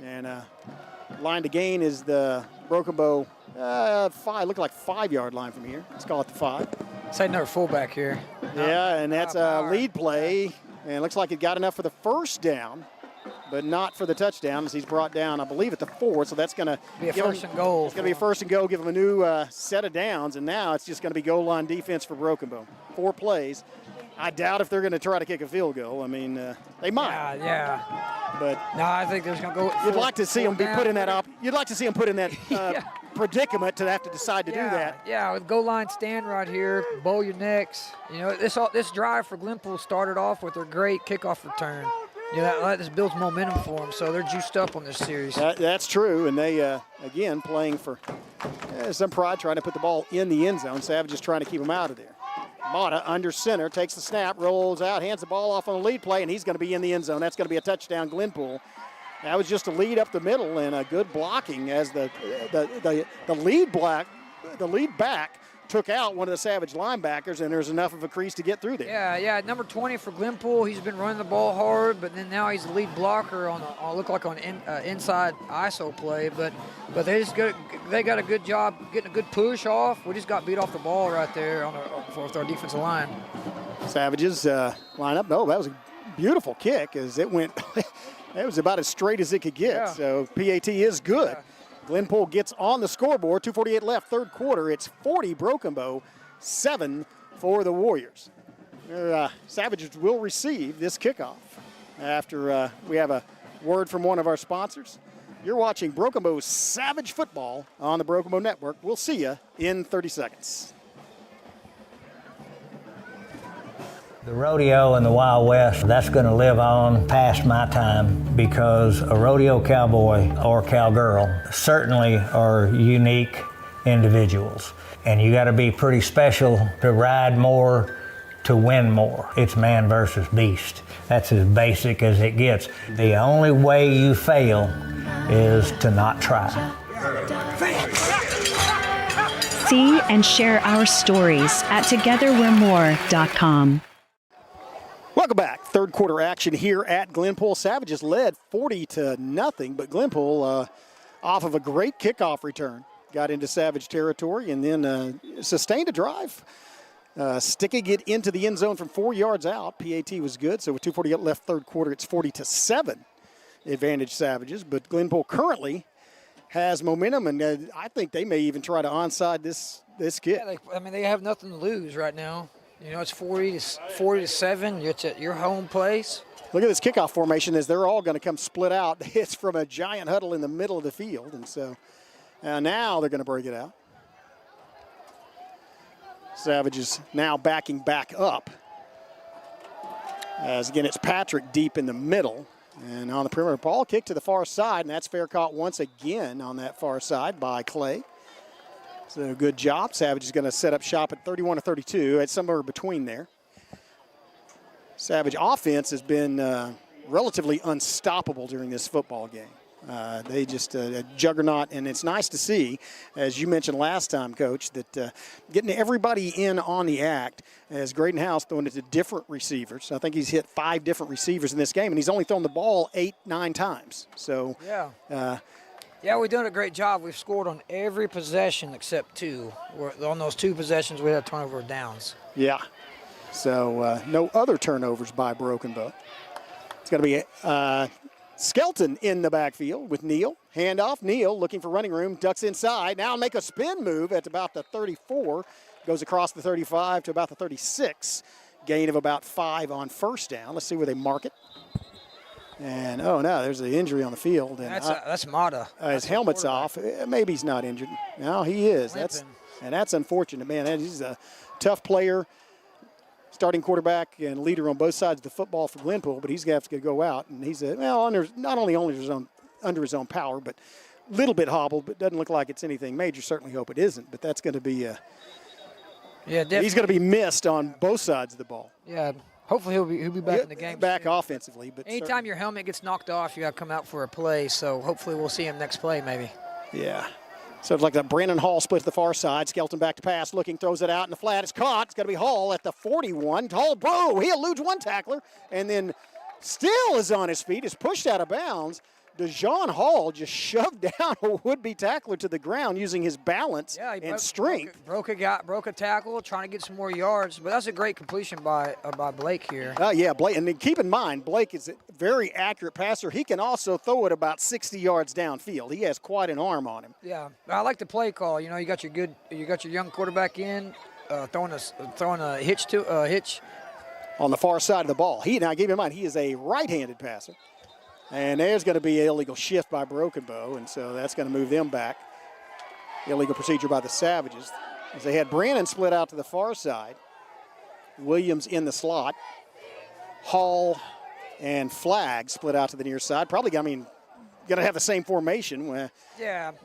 and line to gain is the Broken Bow 5. Look like 5-yard line from here. Let's call it the 5. Say another fullback here. Yeah, and that's a lead play, and it looks like it got enough for the first down, but not for the touchdown, as he's brought down, I believe, at the 4. So that's going to be a first and goal. It's going to be a first and goal, give them a new set of downs, and now it's just going to be goal line defense for Broken Bow. 4 plays. I doubt if they're going to try to kick a field goal. I mean, they might. Yeah. But no, I think they're going to go. You'd like to see them be put in that. You'd like to see them put in that predicament to have to decide to do that. Yeah, with goal line stand right here, bow your necks. You know, this drive for Glenpool started off with their great kickoff return. You know, this builds momentum for them, so they're juiced up on this series. That's true, and they again playing for some pride, trying to put the ball in the end zone. Savage is trying to keep them out of there. Mata under center, takes the snap, rolls out, hands the ball off on the lead play, and he's going to be in the end zone. That's going to be a touchdown, Glenpool. That was just a lead up the middle and a good blocking as the lead back took out one of the Savage linebackers, and there's enough of a crease to get through there. Yeah, number 20 for Glenpool. He's been running the ball hard, but then now he's the lead blocker on inside ISO play. But they got a good job getting a good push off. We just got beat off the ball right there with our defensive line. Savages line up. No, that was a beautiful kick as it went. It was about as straight as it could get. Yeah. So PAT is good. Yeah. Glenpool gets on the scoreboard. 2:48 left, third quarter. It's 40 Broken Bow, 7 for the Warriors. Savages will receive this kickoff after we have a word from one of our sponsors. You're watching Broken Bow Savage Football on the Broken Bow Network. We'll see you in 30 seconds. The rodeo in the Wild West, that's going to live on past my time because a rodeo cowboy or cowgirl certainly are unique individuals. And you got to be pretty special to ride more, to win more. It's man versus beast. That's as basic as it gets. The only way you fail is to not try. See and share our stories at togetherwe'remore.com. Welcome back. Third quarter action here at Glenpool. Savages led 40-0, but Glenpool, off of a great kickoff return, got into Savage territory and then sustained a drive. Sticking it into the end zone from 4 yards out. PAT was good, so with 2:40 left third quarter, it's 40-7 advantage Savages. But Glenpool currently has momentum, and I think they may even try to onside this kick. Yeah, they have nothing to lose right now. You know, it's 40-7. It's at your home place. Look at this kickoff formation as they're all going to come split out. It's from a giant huddle in the middle of the field, and so now they're going to break it out. Savages now backing back up. As again, it's Patrick deep in the middle. And on the perimeter, ball kick to the far side, and that's fair caught once again on that far side by Clay. So good job. Savage is going to set up shop at 31-32. It's somewhere between there. Savage offense has been relatively unstoppable during this football game. They just a juggernaut, and it's nice to see, as you mentioned last time, Coach, that getting everybody in on the act, as Graydon House throwing it to different receivers. I think he's hit 5 different receivers in this game, and he's only thrown the ball 8-9 times. So yeah, we've done a great job. We've scored on every possession except 2. On those 2 possessions, we had a turnover of downs. Yeah. So no other turnovers by Broken Bow. It's going to be Skelton in the backfield with Neal. Handoff. Neal looking for running room. Ducks inside. Now make a spin move at about the 34. Goes across the 35 to about the 36. Gain of about 5 on first down. Let's see where they mark it. And, oh, no, there's an injury on the field. And that's Mata. His helmet's off. Maybe he's not injured. No, he is. That's unfortunate, man. He's a tough player. Starting quarterback and leader on both sides of the football for Glenpool, but he's going to have to go out, and he's not only under his own power, but a little bit hobbled, but doesn't look like it's anything major. Certainly hope it isn't, but that's going to be he's going to be missed on both sides of the ball. Yeah, hopefully he'll be back in the game. Back offensively, but anytime your helmet gets knocked off, you got to come out for a play. So hopefully we'll see him next play, maybe. Yeah. So it's like that Brandon Hall split to the far side. Skelton back to pass, looking, throws it out in the flat. It's caught. It's going to be Hall at the 41. Hall, he eludes one tackler and then still is on his feet. Is pushed out of bounds. DeJean Hall just shoved down a would-be tackler to the ground using his balance and strength. Broke a tackle, trying to get some more yards. But that's a great completion by Blake here. Yeah, Blake. And then keep in mind, Blake is a very accurate passer. He can also throw it about 60 yards downfield. He has quite an arm on him. Yeah, I like the play call. You know, you got your young quarterback in, throwing a hitch on the far side of the ball. Now keep in mind, he is a right-handed passer. And there's going to be an illegal shift by Broken Bow, and so that's going to move them back. Illegal procedure by the Savages. As they had Brandon split out to the far side. Williams in the slot. Hall and Flag split out to the near side. Probably, going to have the same formation.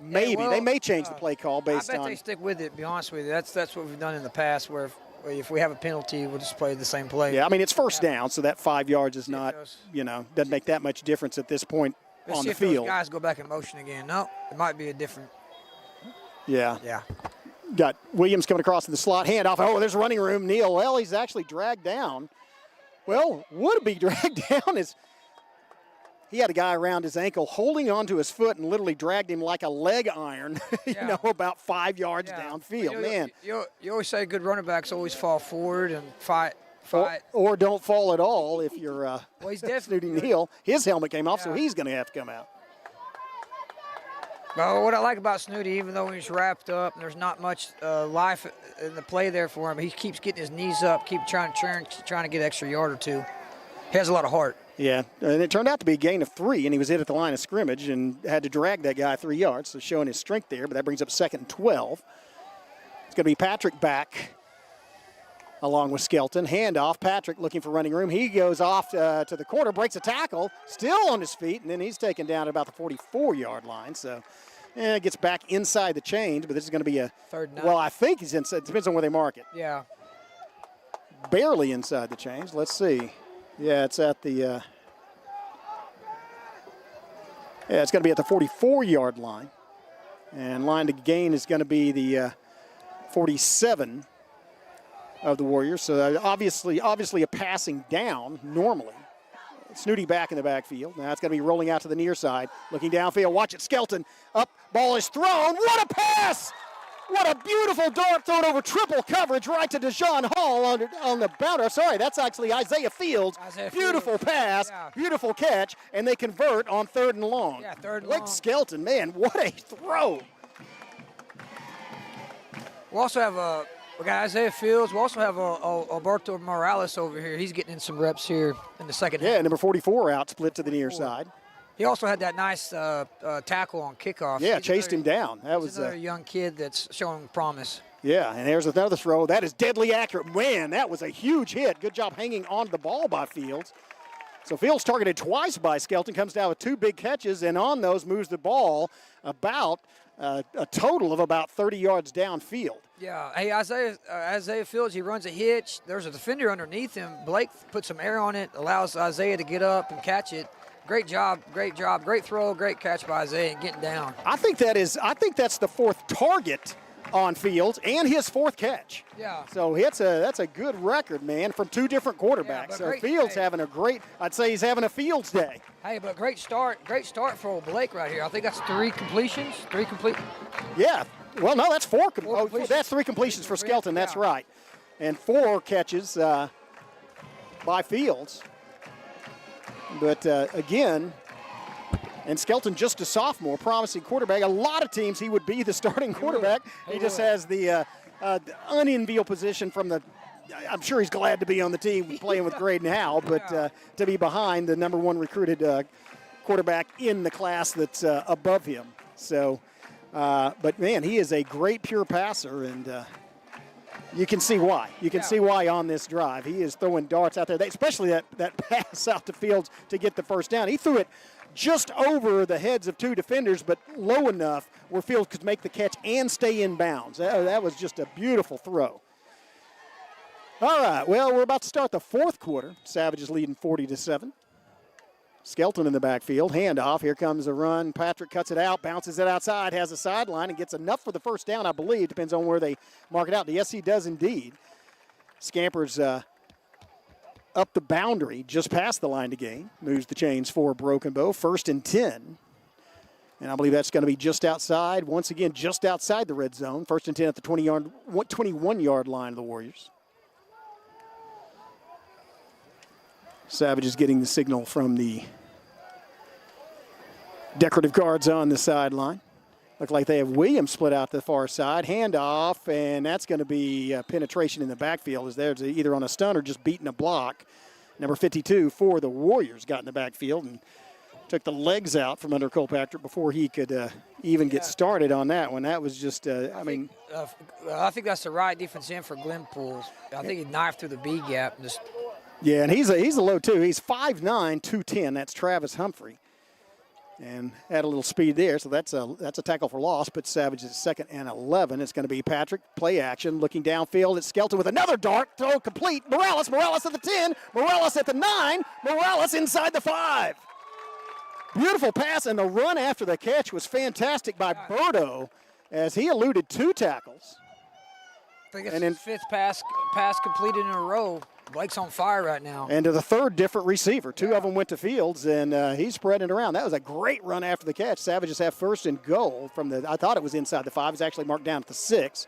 Maybe. They may change the play call based on. I bet they stick with it, to be honest with you. That's what we've done in the past, where if we have a penalty, we'll just play the same play. Yeah, it's first down, so that 5 yards is not, doesn't make that much difference at this point on the field. Those guys go back in motion again. No, it might be a different. Yeah. Yeah. Got Williams coming across in the slot, handoff. Oh, there's running room. Neal, well, he's actually dragged down. Well, would be dragged down is he had a guy around his ankle holding onto his foot and literally dragged him like a leg iron, about 5 yards downfield. Man. You always say good running backs always fall forward and fight. Or don't fall at all if you're he's Snooty Neal. His helmet came off, so he's going to have to come out. Well, what I like about Snooty, even though he's wrapped up and there's not much life in the play there for him, he keeps getting his knees up, trying to get an extra yard or two. He has a lot of heart. Yeah, and it turned out to be a gain of 3, and he was hit at the line of scrimmage and had to drag that guy 3 yards, so showing his strength there, but that brings up 2nd and 12. It's going to be Patrick back along with Skelton. Handoff, Patrick looking for running room. He goes off to the corner, breaks a tackle, still on his feet, and then he's taken down at about the 44-yard line, so gets back inside the chains, but this is going to be a third down. Well, I think he's inside. It depends on where they mark it. Yeah. Barely inside the chains. Let's see. Yeah, it's at the it's going to be at the 44-yard line. And line to gain is going to be the 47 of the Warriors. So obviously a passing down normally. Snooty back in the backfield. Now it's going to be rolling out to the near side. Looking downfield. Watch it. Skelton up. Ball is thrown. What a pass! What a beautiful dart thrown over triple coverage right to Deshaun Hall on the boundary. Sorry, that's actually Isaiah Fields. Beautiful pass, beautiful catch, and they convert on 3rd and long. Yeah, 3rd and Blake long. Skelton, man, what a throw. We also have we got Isaiah Fields. We also have Alberto Morales over here. He's getting in some reps here in the second half. Yeah, number 44 out, split to the near side. He also had that nice tackle on kickoff. Yeah, chased him down. That was another young kid that's showing promise. Yeah, and there's another throw. That is deadly accurate. Man, that was a huge hit. Good job hanging on to the ball by Fields. So Fields targeted twice by Skelton, comes down with 2 big catches, and on those moves the ball about a total of about 30 yards downfield. Yeah, hey, Isaiah Fields, he runs a hitch. There's a defender underneath him. Blake put some air on it, allows Isaiah to get up and catch it. Great job, great throw, great catch by Isaiah and getting down. I think that's the 4th target on Fields and his 4th catch. Yeah. So that's a good record, man, from 2 different quarterbacks. Yeah, so Fields having a great, I'd say he's having a Fields day. Hey, but great start for Blake right here. I think that's 3 completions, 3 complete. Yeah. Well, no, that's 4. That's 3 completions for 3, Skelton. That's right, and 4 catches by Fields. But again, and Skelton just a sophomore, promising quarterback. A lot of teams he would be the starting quarterback. He just has the unenviable position from the. I'm sure he's glad to be on the team playing with Graydon Howell, but to be behind the number 1 recruited quarterback in the class that's above him. So, but man, he is a great pure passer, and you can see why. You can see why on this drive. He is throwing darts out there, especially that pass out to Fields to get the first down. He threw it just over the heads of 2 defenders, but low enough where Fields could make the catch and stay in bounds. That was just a beautiful throw. All right, well, we're about to start the 4th quarter. Savages leading 40-7. Skelton in the backfield, handoff. Here comes a run. Patrick cuts it out, bounces it outside, has a sideline, and gets enough for the first down, I believe. Depends on where they mark it out. Yes, he does indeed. Scampers up the boundary, just past the line to gain. Moves the chains for Broken Bow. 1st and 10. And I believe that's going to be just outside, once again, just outside the red zone. 1st and 10 at the 21-yard line of the Warriors. Savages getting the signal from the decorative guards on the sideline. Look like they have Williams split out to the far side. Handoff, and that's going to be penetration in the backfield. As there's either on a stun or just beating a block. Number 52 for the Warriors got in the backfield and took the legs out from under Kilpatrick before he could even get started on that one. That was just, I think that's the right defense end for Glenpool. I think he knifed through the B gap and just. Yeah, and he's a low too. He's 5'9", 210. That's Travis Humphrey, and had a little speed there. So that's a tackle for loss. But Savage is 2nd and 11. It's going to be Patrick, play action, looking downfield. It's Skelton with another dart, throw complete. Morales at the 10. Morales at the 9. Morales inside the 5. Beautiful pass, and the run after the catch was fantastic by Berto, as he eluded 2 tackles. I think it's his 5th pass completed in a row. Blake's on fire right now. And to the 3rd different receiver. 2 of them went to Fields, and he's spreading it around. That was a great run after the catch. Savages have 1st and goal from the, I thought it was inside the 5. It's actually marked down at the 6.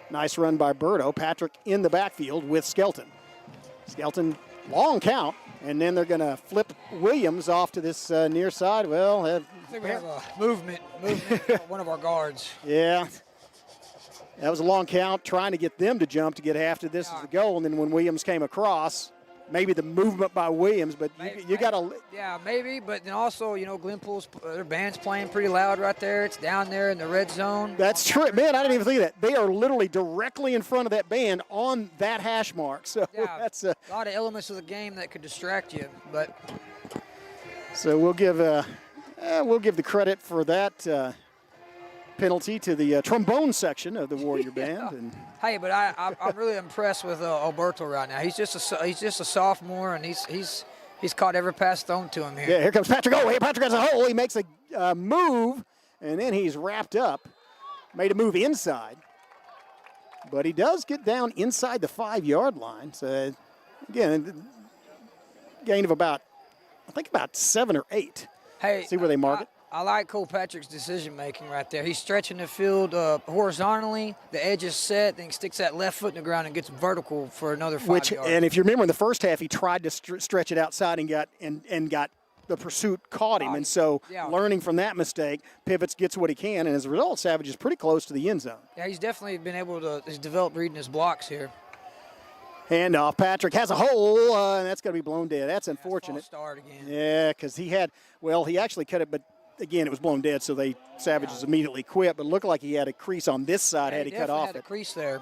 Nice run by Berto. Patrick in the backfield with Skelton. Skelton, long count, and then they're going to flip Williams off to this near side. Well, I think we have a movement one of our guards. Yeah. That was a long count, trying to get them to jump to get after this is the goal. And then when Williams came across, maybe the movement by Williams, but you got to. Yeah, maybe. But then also, Glenpool's, their band's playing pretty loud right there. It's down there in the red zone. That's true. Man, I didn't even think of that. They are literally directly in front of that band on that hash mark. So that's a lot of elements of the game that could distract you. But so we'll give the credit for that. Penalty to the trombone section of the Warrior Band. And hey, but I'm really impressed with Alberto right now. He's just a sophomore, and he's caught every pass thrown to him here. Yeah, here comes Patrick. Oh, hey, Patrick has a hole. He makes a move, and then he's wrapped up. Made a move inside. But he does get down inside the 5-yard line. So, again, gain of about 7 or 8. Hey, see where they mark it? I like Patrick's decision-making right there. He's stretching the field horizontally. The edge is set. Then he sticks that left foot in the ground and gets vertical for another 5 yards. And if you remember in the first half, he tried to stretch it outside and got the pursuit caught him. And so learning from that mistake, pivots, gets what he can. And as a result, Savage is pretty close to the end zone. Yeah, he's definitely been able to – he's developed reading his blocks here. Handoff. Patrick has a hole, and that's going to be blown dead. That's unfortunate. False start again. Yeah, because he actually cut it, but again, it was blown dead, so Savages immediately quit. But it looked like he had a crease on this side had he cut off had a crease there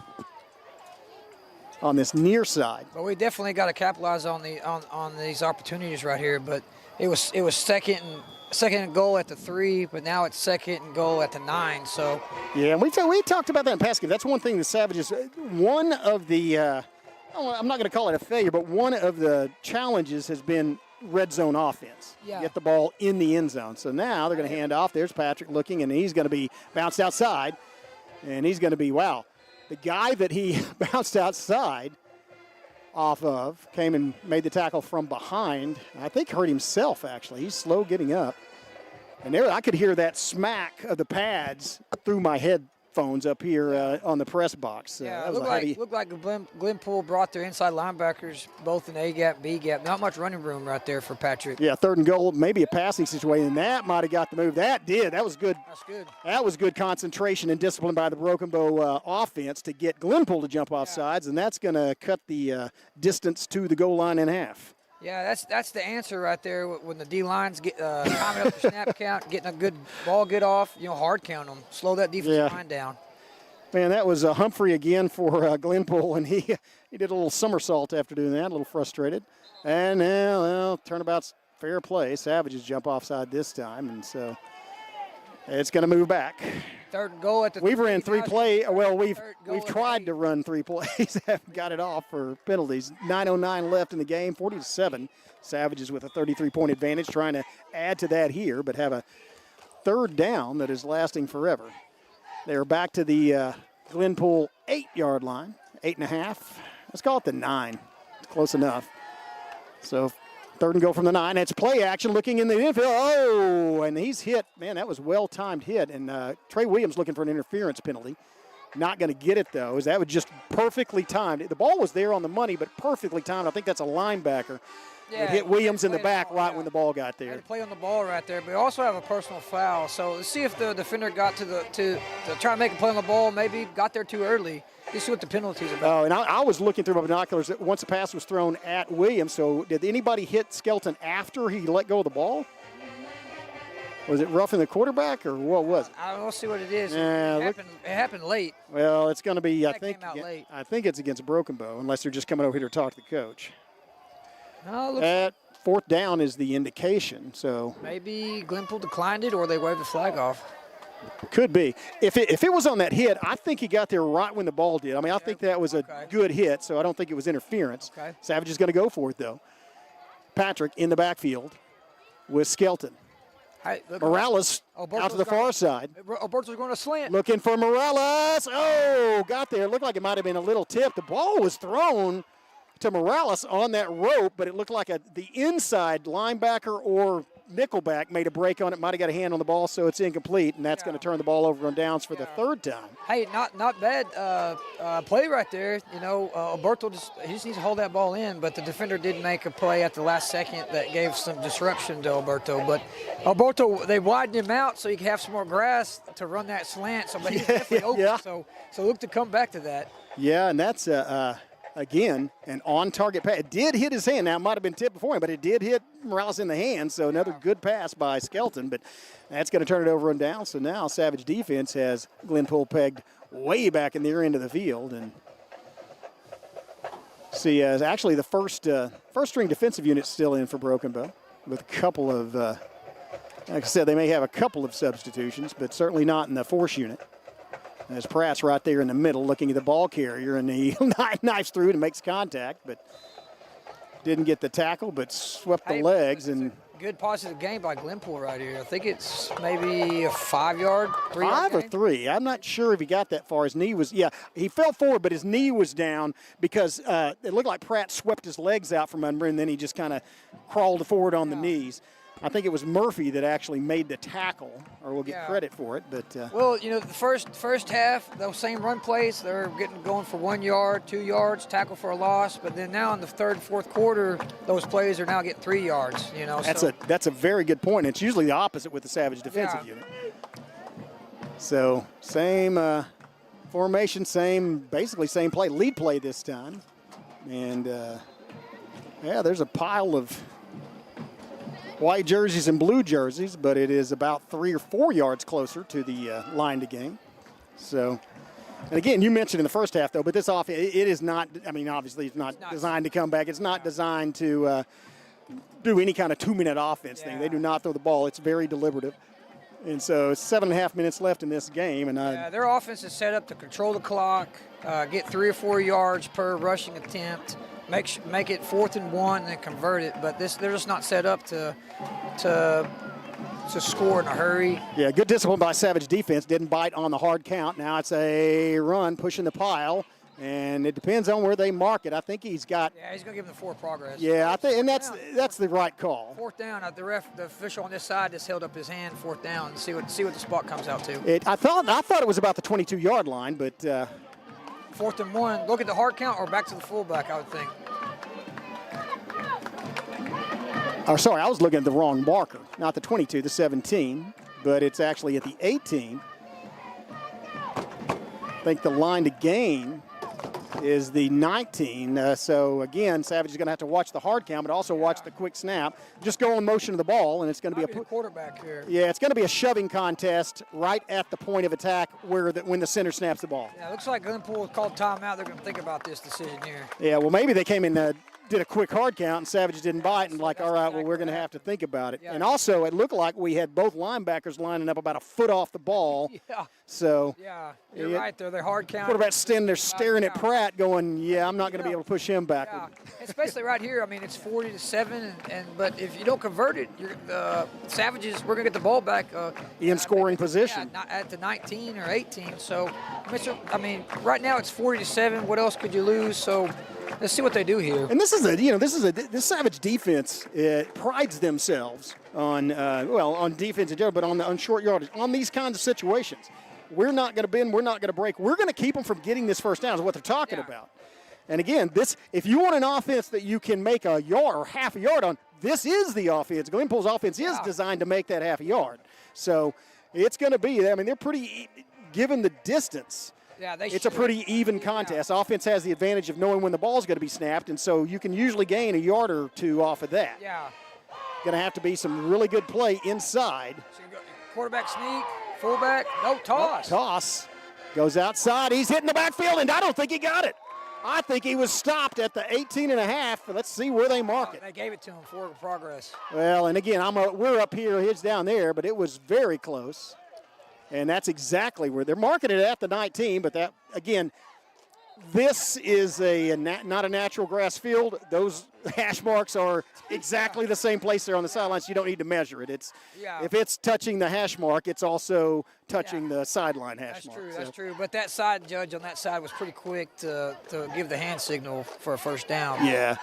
on this near side. But we definitely got to capitalize on these opportunities right here. But it was second and goal at the 3, but now it's second and goal at the 9. So yeah, and we talked about that in past games. That's one thing the Savages. One of the I'm not going to call it a failure, but one of the challenges has been red zone offense. Yeah. Get the ball in the end zone. So now they're going to hand off. There's Patrick looking, and he's going to be bounced outside. And he's going to be, wow. The guy that he bounced outside off of came and made the tackle from behind. I think hurt himself, actually. He's slow getting up. And there, I could hear that smack of the pads through my headphones up here on the press box. Yeah, it looked like Glenpool brought their inside linebackers both in A-gap, B-gap. Not much running room right there for Patrick. Yeah, 3rd and goal, maybe a passing situation. That might have got the move. That did. That was good. That's good. That was good concentration and discipline by the Broken Bow offense to get Glenpool to jump off sides, and that's going to cut the distance to the goal line in half. Yeah, that's the answer right there. When the D-lines get timing up the snap count, getting a good ball get off, hard count them, slow that defensive line down. Man, that was Humphrey again for Glenpool, and he did a little somersault after doing that, a little frustrated. And now, turnabout's fair play. Savages jump offside this time, and so it's going to move back. 3rd and goal at the. We've ran 3 plays. Well, we've tried to run 3 plays, haven't got it off for penalties. 9:09 left in the game, 40-7. Savages with a 33-point advantage, trying to add to that here, but have a 3rd down that is lasting forever. They're back to the Glenpool 8-yard line, 8.5. Let's call it the 9. It's close enough. So 3rd and goal from the 9. It's play action looking in the infield. Oh, and he's hit. Man, that was well-timed hit. And Trey Williams looking for an interference penalty. Not going to get it, though, as that was just perfectly timed. The ball was there on the money, but perfectly timed. I think that's a linebacker. It hit Williams in the back when the ball got there. Had to play on the ball right there, but we also have a personal foul. So let's see if the defender got to try to make a play on the ball, maybe got there too early. Let's see what the penalties are about. Oh, and I was looking through my binoculars once the pass was thrown at Williams. So did anybody hit Skelton after he let go of the ball? Was it roughing the quarterback, or what was it? We'll see what it is. It happened late. Well, it's going to be, I think it's against Broken Bow, unless they're just coming over here to talk to the coach. At 4th down is the indication, so maybe Glenpool declined it, or they waved the flag off. Could be. If it was on that hit, I think he got there right when the ball did. I mean, I think that was a good hit, so I don't think it was interference. Okay. Savage is going to go for it, though. Patrick in the backfield with Skelton. Morales out to the far side. Alberto's going to slant. Looking for Morales. Oh, got there. It looked like it might have been a little tip. The ball was thrown to Morales on that rope, but it looked like the inside linebacker or nickelback made a break on it, might have got a hand on the ball, so it's incomplete, and that's going to turn the ball over on downs for the 3rd time. Hey, not bad play right there. Alberto he just needs to hold that ball in, but the defender did make a play at the last second that gave some disruption to Alberto. But Alberto, they widened him out so he could have some more grass to run that slant. So, but he's definitely open. So look to come back to that. Yeah, and that's again, an on-target pass. It did hit his hand. Now, it might have been tipped before him, but it did hit Morales in the hand, so another good pass by Skelton. But that's going to turn it over and down. So now Savage defense has Glenpool pegged way back in their end of the field. And see, actually the first-string defensive unit still in for Broken Bow with a couple of, like I said, they may have a couple of substitutions, but certainly not in the force unit. As Pratt's right there in the middle looking at the ball carrier, and he knifes through and makes contact, but didn't get the tackle, but swept the legs. And Good positive game by Glenpool right here. I think it's maybe a 5-yard, 3-yard 5 or 3. I'm not sure if he got that far. His knee was, he fell forward, but his knee was down because it looked like Pratt swept his legs out from under, and then he just kind of crawled forward on the knees. I think it was Murphy that actually made the tackle, or we'll get credit for it. But well, the first half, those same run plays, they're going for 1 yard, 2 yards, tackle for a loss. But then now in the third, fourth quarter, those plays are now getting 3 yards. That's a very good point. It's usually the opposite with the Savage defensive unit. So same formation, basically same play, lead play this time, and there's a pile of white jerseys and blue jerseys, but it is about 3 or 4 yards closer to the line to gain. So, and again, you mentioned in the first half, though, but this offense, it is not, obviously it's not designed to come back. It's not designed to do any kind of 2-minute offense thing. They do not throw the ball. It's very deliberative. And so 7.5 minutes left in this game. And their offense is set up to control the clock, get 3 or 4 yards per rushing attempt, make it 4th and 1, and then convert it. But they're just not set up to score in a hurry. Yeah, good discipline by Savage defense. Didn't bite on the hard count. Now it's a run, pushing the pile, and it depends on where they mark it. I think he's got. Yeah, he's gonna give him the 4 progress. Yeah, I think, and that's the right call. 4th down. The official on this side just held up his hand. 4th down. And see what the spot comes out to. I thought it was about the 22-yard line, but. 4th and 1. Look at the hard count or back to the fullback, I would think. Oh, sorry, I was looking at the wrong marker. Not the 22, the 17, but it's actually at the 18. I think the line to gain is the 19. So, again, Savage is going to have to watch the hard count, but also watch the quick snap. Just go on motion of the ball, and it's going to be a quarterback here. Yeah, it's going to be a shoving contest right at the point of attack when the center snaps the ball. Yeah, it looks like Glenpool called timeout. They're going to think about this decision here. Yeah, well, maybe they came in did a quick hard count, and Savage didn't bite, and all right, well, we're going to have to think about it. Yeah. And also, it looked like we had both linebackers lining up about a foot off the ball. Yeah. So. Yeah, you're right there. They're hard count. Quarterback's standing there staring at Pratt going, I'm not going to be able to push him back. Yeah. Especially right here. It's 40-7, but if you don't convert it, Savages, we're going to get the ball back. In scoring position. Yeah, at the 19 or 18. So, right now it's 40-7. What else could you lose? So, let's see what they do here. And this this Savage defense prides themselves on defense in general, but on short yardage, on these kinds of situations. We're not going to bend, we're not going to break. We're going to keep them from getting this first down is what they're talking about. And again, if you want an offense that you can make a yard or half a yard on, this is the offense. Glenpool's offense is designed to make that half a yard. So it's going to be, they're pretty, given the distance, it's a pretty even contest. Offense has the advantage of knowing when the ball's going to be snapped, and so you can usually gain a yard or two off of that. Yeah. Going to have to be some really good play inside. So quarterback sneak, fullback, no toss. Toss. Goes outside. He's hitting the backfield, and I don't think he got it. I think he was stopped at the 18.5. Let's see where they mark it. They gave it to him for progress. Well, and again, we're up here, he's down there, but it was very close. And that's exactly where they're marking it at the 19, but that, again, this is not a natural grass field. Those hash marks are exactly the same place there on the sidelines. So you don't need to measure it. If it's touching the hash mark, it's also touching the sideline hash mark. That's true. But that side judge on that side was pretty quick to give the hand signal for a first down. Yeah.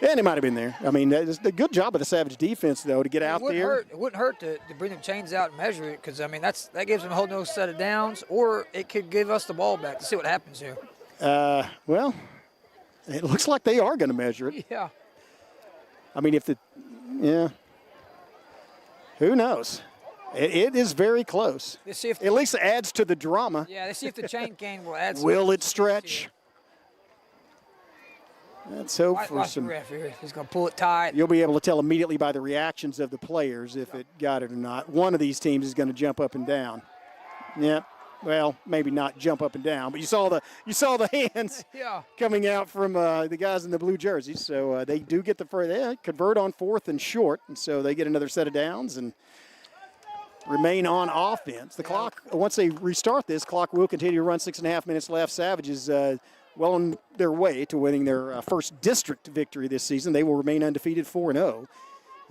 And it might have been there. It's a good job of the Savage defense, though, to get out there. It wouldn't hurt to bring the chains out and measure it because, that gives them a whole new set of downs, or it could give us the ball back to see what happens here. Well, it looks like they are going to measure it. Yeah. Who knows? It is very close. Let's see if at least it adds to the drama. Yeah, let's see if the chain gang will add. Will it stretch? Let's hope for some. Ref here. He's going to pull it tight. You'll be able to tell immediately by the reactions of the players if it got it or not. One of these teams is going to jump up and down. Yeah. Well, maybe not jump up and down, but you saw the hands coming out from the guys in the blue jerseys. So they do get the convert on 4th and short, and so they get another set of downs and remain on offense. The clock, once they restart this, clock will continue to run. 6.5 minutes left. Savages well on their way to winning their first district victory this season. They will remain undefeated 4-0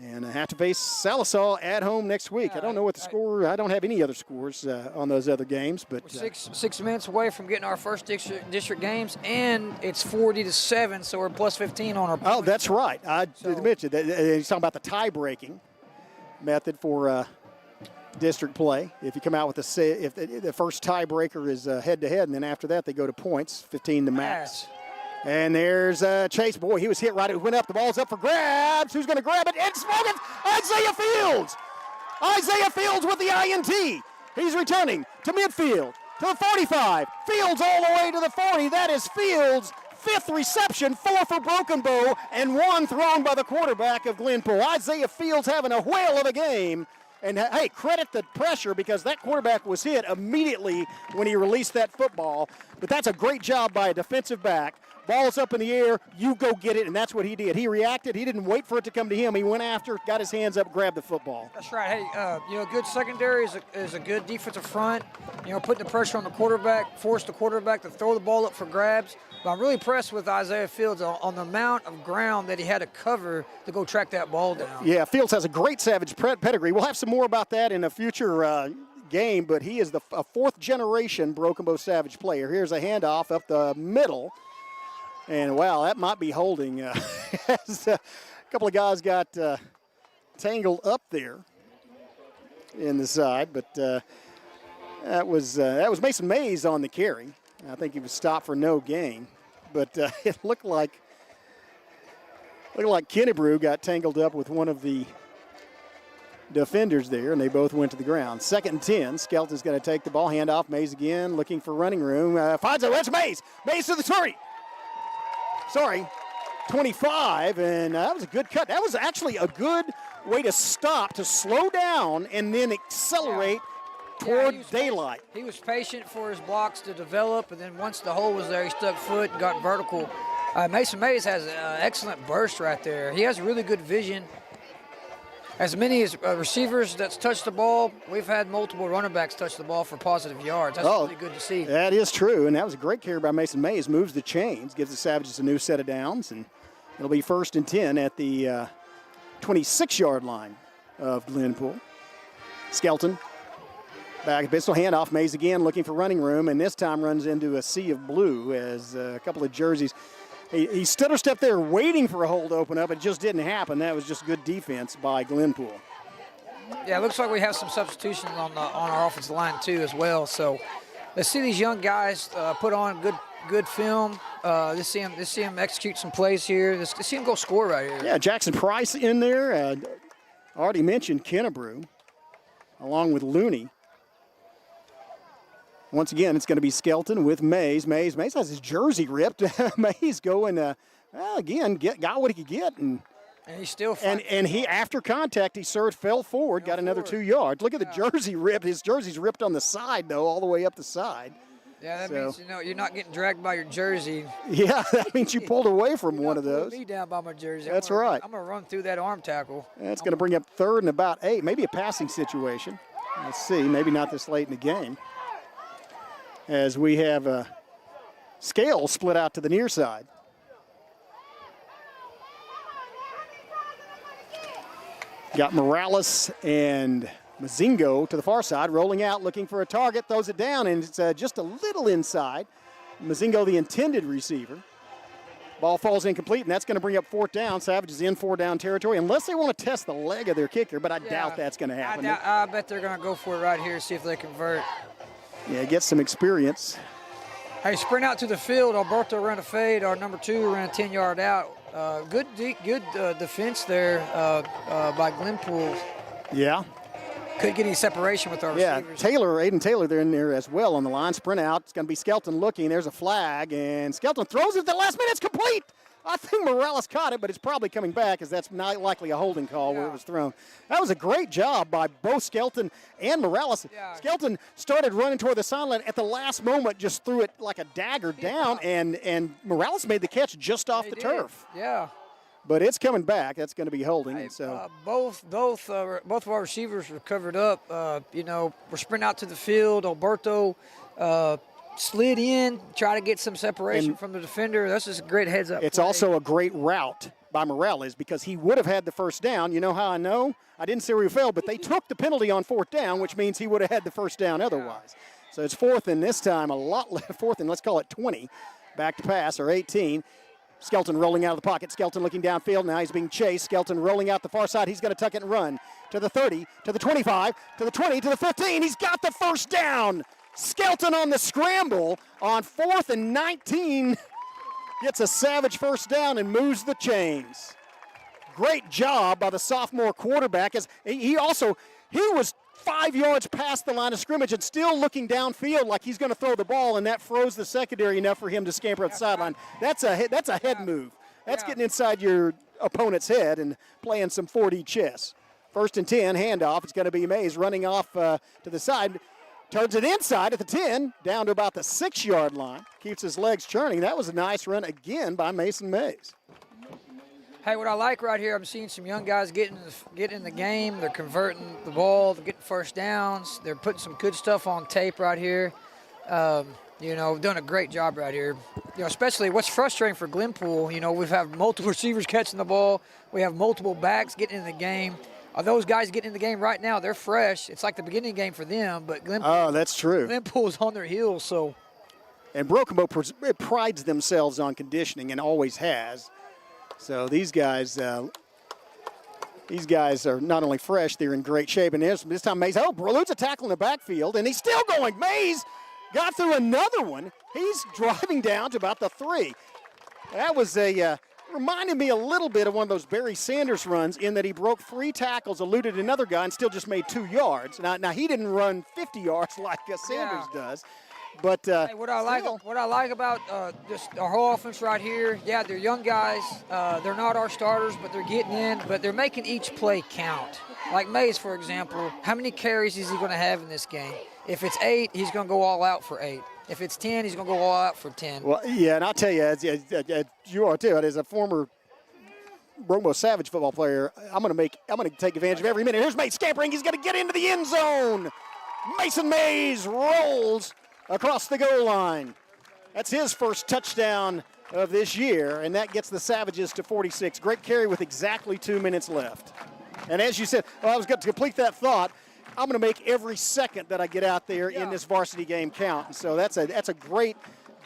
And I have to face LaSell at home next week. Yeah, I don't know what the score. I don't have any other scores on those other games, but we're 6 minutes away from getting our first district games, and it's 40-7, so we're plus 15 on our points. Oh, that's right. I did mention that. He's talking about the tie-breaking method for district play. If you come out with if the first tiebreaker is head-to-head, and then after that they go to points, 15 to max. And there's Chase. Boy, he was hit right. It went up. The ball's up for grabs. Who's going to grab it? It's smoking. Isaiah Fields. Isaiah Fields with the INT. He's returning to midfield, to the 45. Fields all the way to the 40. That is Fields' 5th reception, 4 for Broken Bow, and 1 thrown by the quarterback of Glenpool. Isaiah Fields having a whale of a game. And, hey, credit the pressure because that quarterback was hit immediately when he released that football. But that's a great job by a defensive back. Ball's up in the air, you go get it, and that's what he did. He reacted. He didn't wait for it to come to him. He went after, got his hands up, grabbed the football. That's right. Hey, good secondary is a good defensive front. Putting the pressure on the quarterback, force the quarterback to throw the ball up for grabs. But I'm really impressed with Isaiah Fields on the amount of ground that he had to cover to go track that ball down. Yeah, Fields has a great Savage pedigree. We'll have some more about that in a future game, but he is a 4th-generation Broken Bow Savage player. Here's a handoff up the middle. And, wow, that might be holding. As a couple of guys got tangled up there in the side, but that was Mason Mays on the carry. I think he was stopped for no gain, but it looked like Kennebrew got tangled up with one of the defenders there, and they both went to the ground. 2nd and 10. Skelton's going to take the ball, handoff. Mays again, looking for running room. Finds it. That's Mays. Mays to the 30. 25, and that was a good cut. That was actually a good way to stop, to slow down, and then accelerate toward daylight. He was patient for his blocks to develop, and then once the hole was there, he stuck foot and got vertical. Mason Mays has an excellent burst right there. He has really good vision. As many as receivers that's touched the ball, we've had multiple running backs touch the ball for positive yards. That's really good to see. That is true, and that was a great carry by Mason Mays. Moves the chains, gives the Savages a new set of downs, and it'll be 1st and 10 at the 26-yard line of Glenpool. Skelton, back pistol, handoff. Mays again looking for running room, and this time runs into a sea of blue as a couple of jerseys. He stutter stepped there waiting for a hole to open up. It just didn't happen. That was just good defense by Glenpool. Yeah, it looks like we have some substitutions on our offensive line too as well. So let's see these young guys put on good film. Let's see them execute some plays here. Let's see them go score right here. Yeah, Jackson Price in there. Already mentioned Kennebrew, along with Looney. Once again, it's going to be Skelton with Mays. Mays has his jersey ripped. Mays going, again, got what he could get. And he's still and he, after contact, he fell forward, got another 2 yards. Look at the jersey ripped. His jersey's ripped on the side, though, all the way up the side. Yeah, that means, you're not getting dragged by your jersey. Yeah, that means you pulled away from one of those. Me down by my jersey. That's right. I'm going to run through that arm tackle. That's going to bring up 3rd and about 8, maybe a passing situation. Let's see, maybe not this late in the game. As we have Scale split out to the near side. Got Morales and Mazingo to the far side, rolling out, looking for a target, throws it down, and it's just a little inside. Mazingo, the intended receiver. Ball falls incomplete, and that's going to bring up 4th down. Savages in 4-down territory, unless they want to test the leg of their kicker, but I doubt that's going to happen. I bet they're going to go for it right here, see if they convert. Yeah, get some experience. Hey, sprint out to the field. Alberto ran a fade. Our number 2 ran a 10-yard out. Good defense there by Glenpool. Yeah. Couldn't get any separation with our receivers. Yeah, Aiden Taylor, they're in there as well on the line. Sprint out. It's going to be Skelton looking. There's a flag, and Skelton throws it at the last minute. It's complete. I think Morales caught it, but it's probably coming back as that's not likely a holding call where it was thrown. That was a great job by both Skelton and Morales. Yeah. Skelton started running toward the sideline at the last moment, just threw it like a dagger down, and Morales made the catch just off the turf. Yeah. But it's coming back. That's going to be holding. Hey, so both of our receivers were covered up. We're sprinting out to the field. Alberto slid in, try to get some separation from the defender. That's just a great heads-up It's play. Also a great route by Morrell is because he would have had the first down. You know how I know? I didn't say where he failed, but they took the penalty on 4th down, which means he would have had the first down otherwise. So it's 4th and this time a lot left, 4th and let's call it 20. Back to pass, or 18. Skelton rolling out of the pocket. Skelton looking downfield. Now he's being chased. Skelton rolling out the far side. He's going to tuck it and run to the 30, to the 25, to the 20, to the 15. He's got the first down. Skelton on the scramble on 4th and 19. Gets a savage first down and moves the chains. Great job by the sophomore quarterback. As he was 5 yards past the line of scrimmage and still looking downfield like he's going to throw the ball, and that froze the secondary enough for him to scamper up the sideline. That's a head move. That's getting inside your opponent's head and playing some 4D chess. 1st and 10, handoff. It's going to be Mays running off to the side. Turns it inside at the 10, down to about the 6-yard line. Keeps his legs churning. That was a nice run again by Mason Mays. Hey, what I like right here, I'm seeing some young guys get in the game. They're converting the ball. They're getting first downs. They're putting some good stuff on tape right here. Done a great job right here. Especially what's frustrating for Glenpool, we've had multiple receivers catching the ball. We have multiple backs getting in the game. Those guys getting in the game right now, they're fresh. It's like the beginning of the game for them, but Glenpool, that's true. Glenpool's on their heels, so. And Broken Bow prides themselves on conditioning and always has. So these guys are not only fresh, they're in great shape. And this time Mays, eludes a tackle in the backfield, and he's still going. Mays got through another one. He's driving down to about the 3. That was reminded me a little bit of one of those Barry Sanders runs in that he broke 3 tackles, eluded another guy, and still just made 2 yards. Now he didn't run 50 yards like Sanders does. But hey, what I like about just our whole offense right here, they're young guys. They're not our starters, but they're getting in. But they're making each play count. Like Mays, for example, how many carries is he going to have in this game? If it's 8, he's going to go all out for 8. If it's 10, he's going to go all out for 10. Well, yeah, and I'll tell you, as you are too, as a former Broken Bow Savage football player, I'm going to take advantage of every minute. Here's Mays scampering. He's going to get into the end zone. Mason Mays rolls across the goal line. That's his first touchdown of this year, and that gets the Savages to 46. Great carry with exactly 2 minutes left. And as you said, I was going to complete that thought. I'm going to make every second that I get out there in this varsity game count. And so that's a great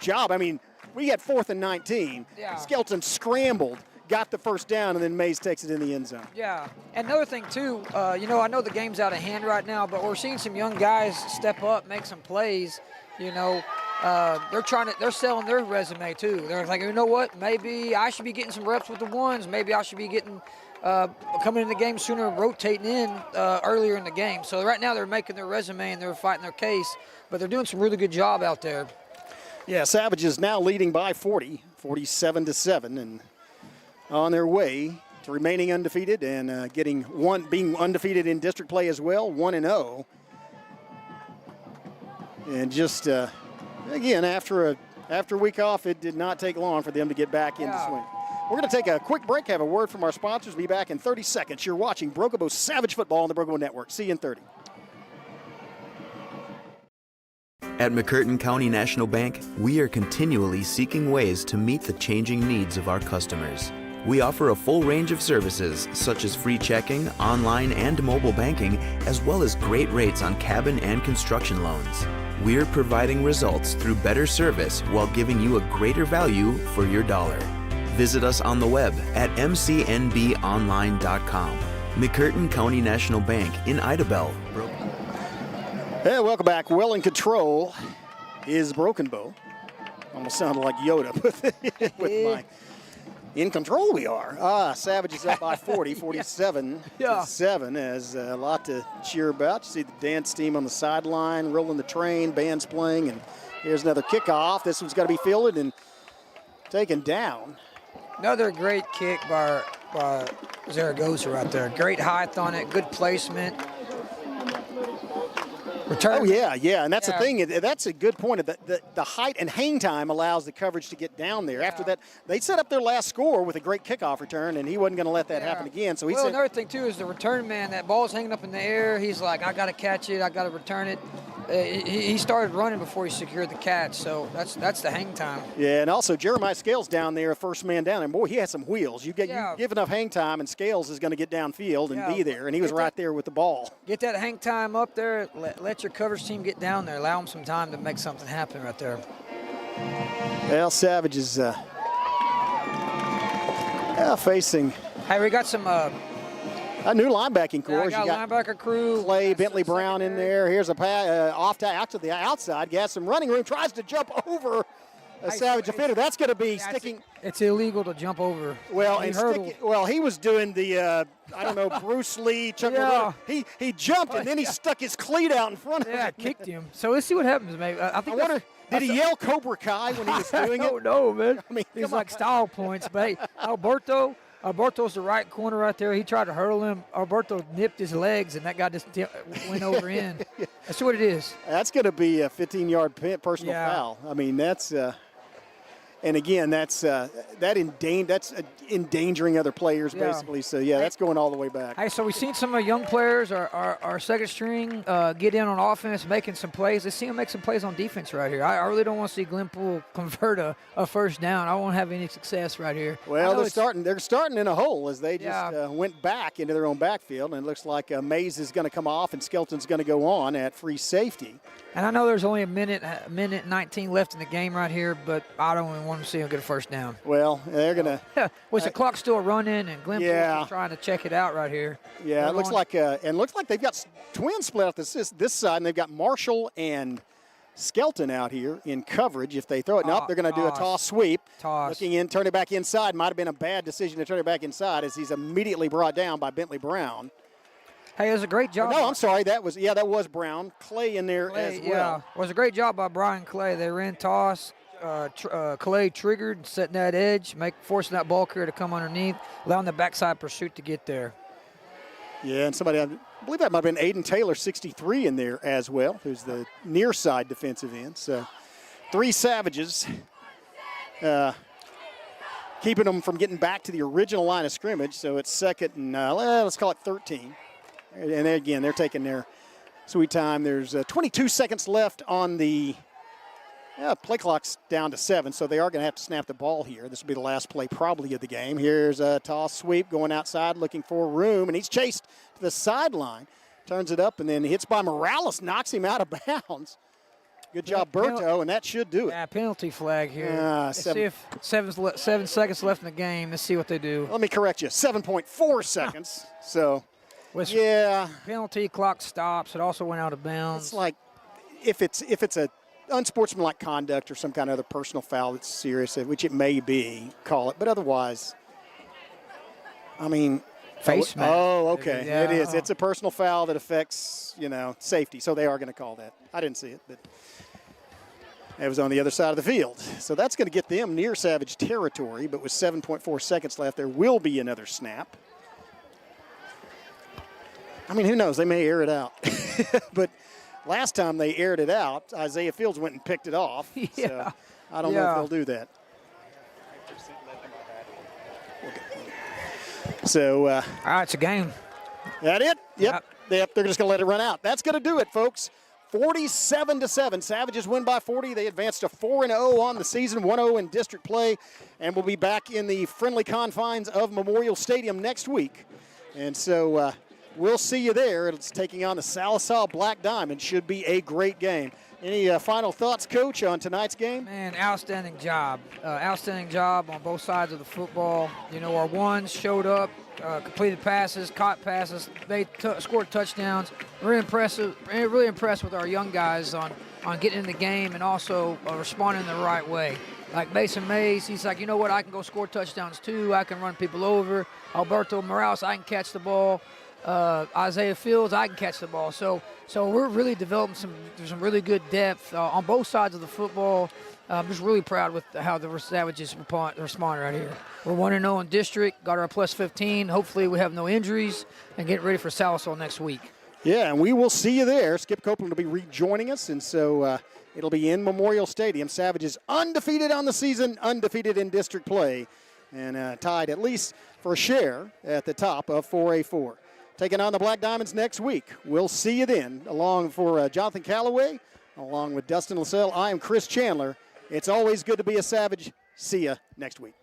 job. I mean, we had 4th and 19. Skelton scrambled, got the first down, and then Mays takes it in the end zone. Yeah, and another thing too, I know the game's out of hand right now, but we're seeing some young guys step up, make some plays. They're selling their resume too. They're like, you know what? Maybe I should be getting some reps with the ones. Maybe I should be getting coming in the game sooner, rotating in earlier in the game. So right now they're making their resume and they're fighting their case, but they're doing some really good job out there. Yeah, Savages now leading by 40, 47-7, and on their way to remaining undefeated and being undefeated in district play as well, 1-0. And just again, after a week off, it did not take long for them to get back into swing. We're going to take a quick break, have a word from our sponsors. Be back in 30 seconds. You're watching Broken Bow Savage Football on the Broken Bow Network. See you in 30. At McCurtain County National Bank, we are continually seeking ways to meet the changing needs of our customers. We offer a full range of services such as free checking, online and mobile banking, as well as great rates on cabin and construction loans. We're providing results through better service while giving you a greater value for your dollar. Visit us on the web at mcnbonline.com. McCurtain County National Bank in Idabel. Hey, welcome back. Well in control is Broken Bow. Almost sounded like Yoda with my in control we are. Savages up by 40, 47-7. As a lot to cheer about. You see the dance team on the sideline, rolling the train, bands playing, and here's another kickoff. This one's got to be fielded and taken down. Another great kick by Zaragoza right there. Great height on it, good placement. Return. Oh, yeah, and that's the thing. That's a good point. The height and hang time allows the coverage to get down there. After that, they set up their last score with a great kickoff return, and he wasn't going to let that happen again. So another thing, too, is the return man. That ball's hanging up in the air. He's like, I got to catch it. I got to return it. he started running before he secured the catch, so that's the hang time. Yeah, and also Jeremiah Scales down there, first man down, and boy, he has some wheels. You give enough hang time, and Scales is going to get downfield and be there, and he was right there with the ball. Get that hang time up there. Let your coverage team get down there. Allow them some time to make something happen right there. Well, Savage is facing. Hey, we got some. A new linebacking core. Yeah, got linebacker crew. Clay Bentley Brown in there. Here's a pass out to the outside. He has some running room. Tries to jump over a Savage defender. That's going to be sticking. It's illegal to jump over. Well, he was doing the Bruce Lee. He jumped and then he stuck his cleat out in front of him. Yeah, kicked him. So let's see what happens, maybe. I wonder. Did he yell Cobra Kai when he was doing it? I don't know, man. I mean, he's like style points, but hey, Alberto's the right corner right there. He tried to hurdle him. Alberto nipped his legs, and that guy just went over in. That's what it is. That's going to be a 15-yard personal foul. I mean, that's and again, that's endangering other players basically. So that's going all the way back. Hey, so we've seen some of young players, our second string, get in on offense, making some plays. Let's see them make some plays on defense right here. I really don't want to see Glenpool convert a first down. I won't have any success right here. Well, they're starting in a hole as they just went back into their own backfield, and it looks like Mays is going to come off and Skelton's going to go on at free safety. And I know there's only a minute 19 left in the game right here, but I don't even want to see them get a first down. Well, they're going to. Well, the clock's still running, and Glenpool's trying to check it out right here. Yeah, it looks like they've got twins split out this side, and they've got Marshall and Skelton out here in coverage. If they throw it up, they're going to do a toss sweep. Looking in, turn it back inside. Might have been a bad decision to turn it back inside as he's immediately brought down by Bentley Brown. Hey, it was a great job. No, I'm sorry. That was Brown. Clay in there as well. Yeah, it was a great job by Brian Clay. They ran toss. Clay triggered, setting that edge, forcing that ball carrier to come underneath, allowing the backside pursuit to get there. Yeah, and somebody, I believe that might have been Aiden Taylor, 63 in there as well, who's the near side defensive end. So 3 Savages keeping them from getting back to the original line of scrimmage. So it's second and let's call it 13. And again, they're taking their sweet time. There's 22 seconds left on the play clock's down to 7, so they are going to have to snap the ball here. This will be the last play probably of the game. Here's a toss sweep going outside looking for room, and he's chased to the sideline. Turns it up and then hits by Morales, knocks him out of bounds. Good job, Berto, and that should do it. Yeah, penalty flag here. Let's see if 7 seconds left in the game. Let's see what they do. Let me correct you, 7.4 seconds. So, penalty, clock stops. It also went out of bounds. It's like if it's a unsportsmanlike conduct or some kind of other personal foul that's serious, which it may be, call it. But otherwise, I mean, face mask. Oh, okay. Yeah. It is. It's a personal foul that affects, safety. So they are going to call that. I didn't see it, but it was on the other side of the field. So that's going to get them near Savage territory, but with 7.4 seconds left, there will be another snap. I mean, who knows? They may air it out. But last time they aired it out, Isaiah Fields went and picked it off. Yeah. So I don't know if they'll do that. So, all right, it's a game. That it? Yep. They're just going to let it run out. That's going to do it, folks. 47-7. Savages win by 40. They advance to 4-0 on the season, 1-0 in district play, and we'll be back in the friendly confines of Memorial Stadium next week. And so we'll see you there. It's taking on the LaSell Black Diamond. Should be a great game. Any final thoughts, Coach, on tonight's game? Man, outstanding job. Outstanding job on both sides of the football. Our ones showed up, completed passes, caught passes. They scored touchdowns. Really impressed with our young guys on getting in the game and also responding the right way. Like Mason Mays, he's like, you know what, I can go score touchdowns too. I can run people over. Alberto Morales, I can catch the ball. Isaiah Fields, I can catch the ball. So we're really developing some really good depth on both sides of the football. I'm just really proud with how the Savages respond right here. We're 1-0 in district, got our plus 15. Hopefully we have no injuries and get ready for LaSell next week. Yeah, and we will see you there. Skip Copeland will be rejoining us, and so it'll be in Memorial Stadium. Savages undefeated on the season, undefeated in district play, and tied at least for a share at the top of 4A4. taking on the Black Diamonds next week. We'll see you then. Along for Jonathan Calloway, along with Dustin LaSell, I am Chris Chandler. It's always good to be a Savage. See ya next week.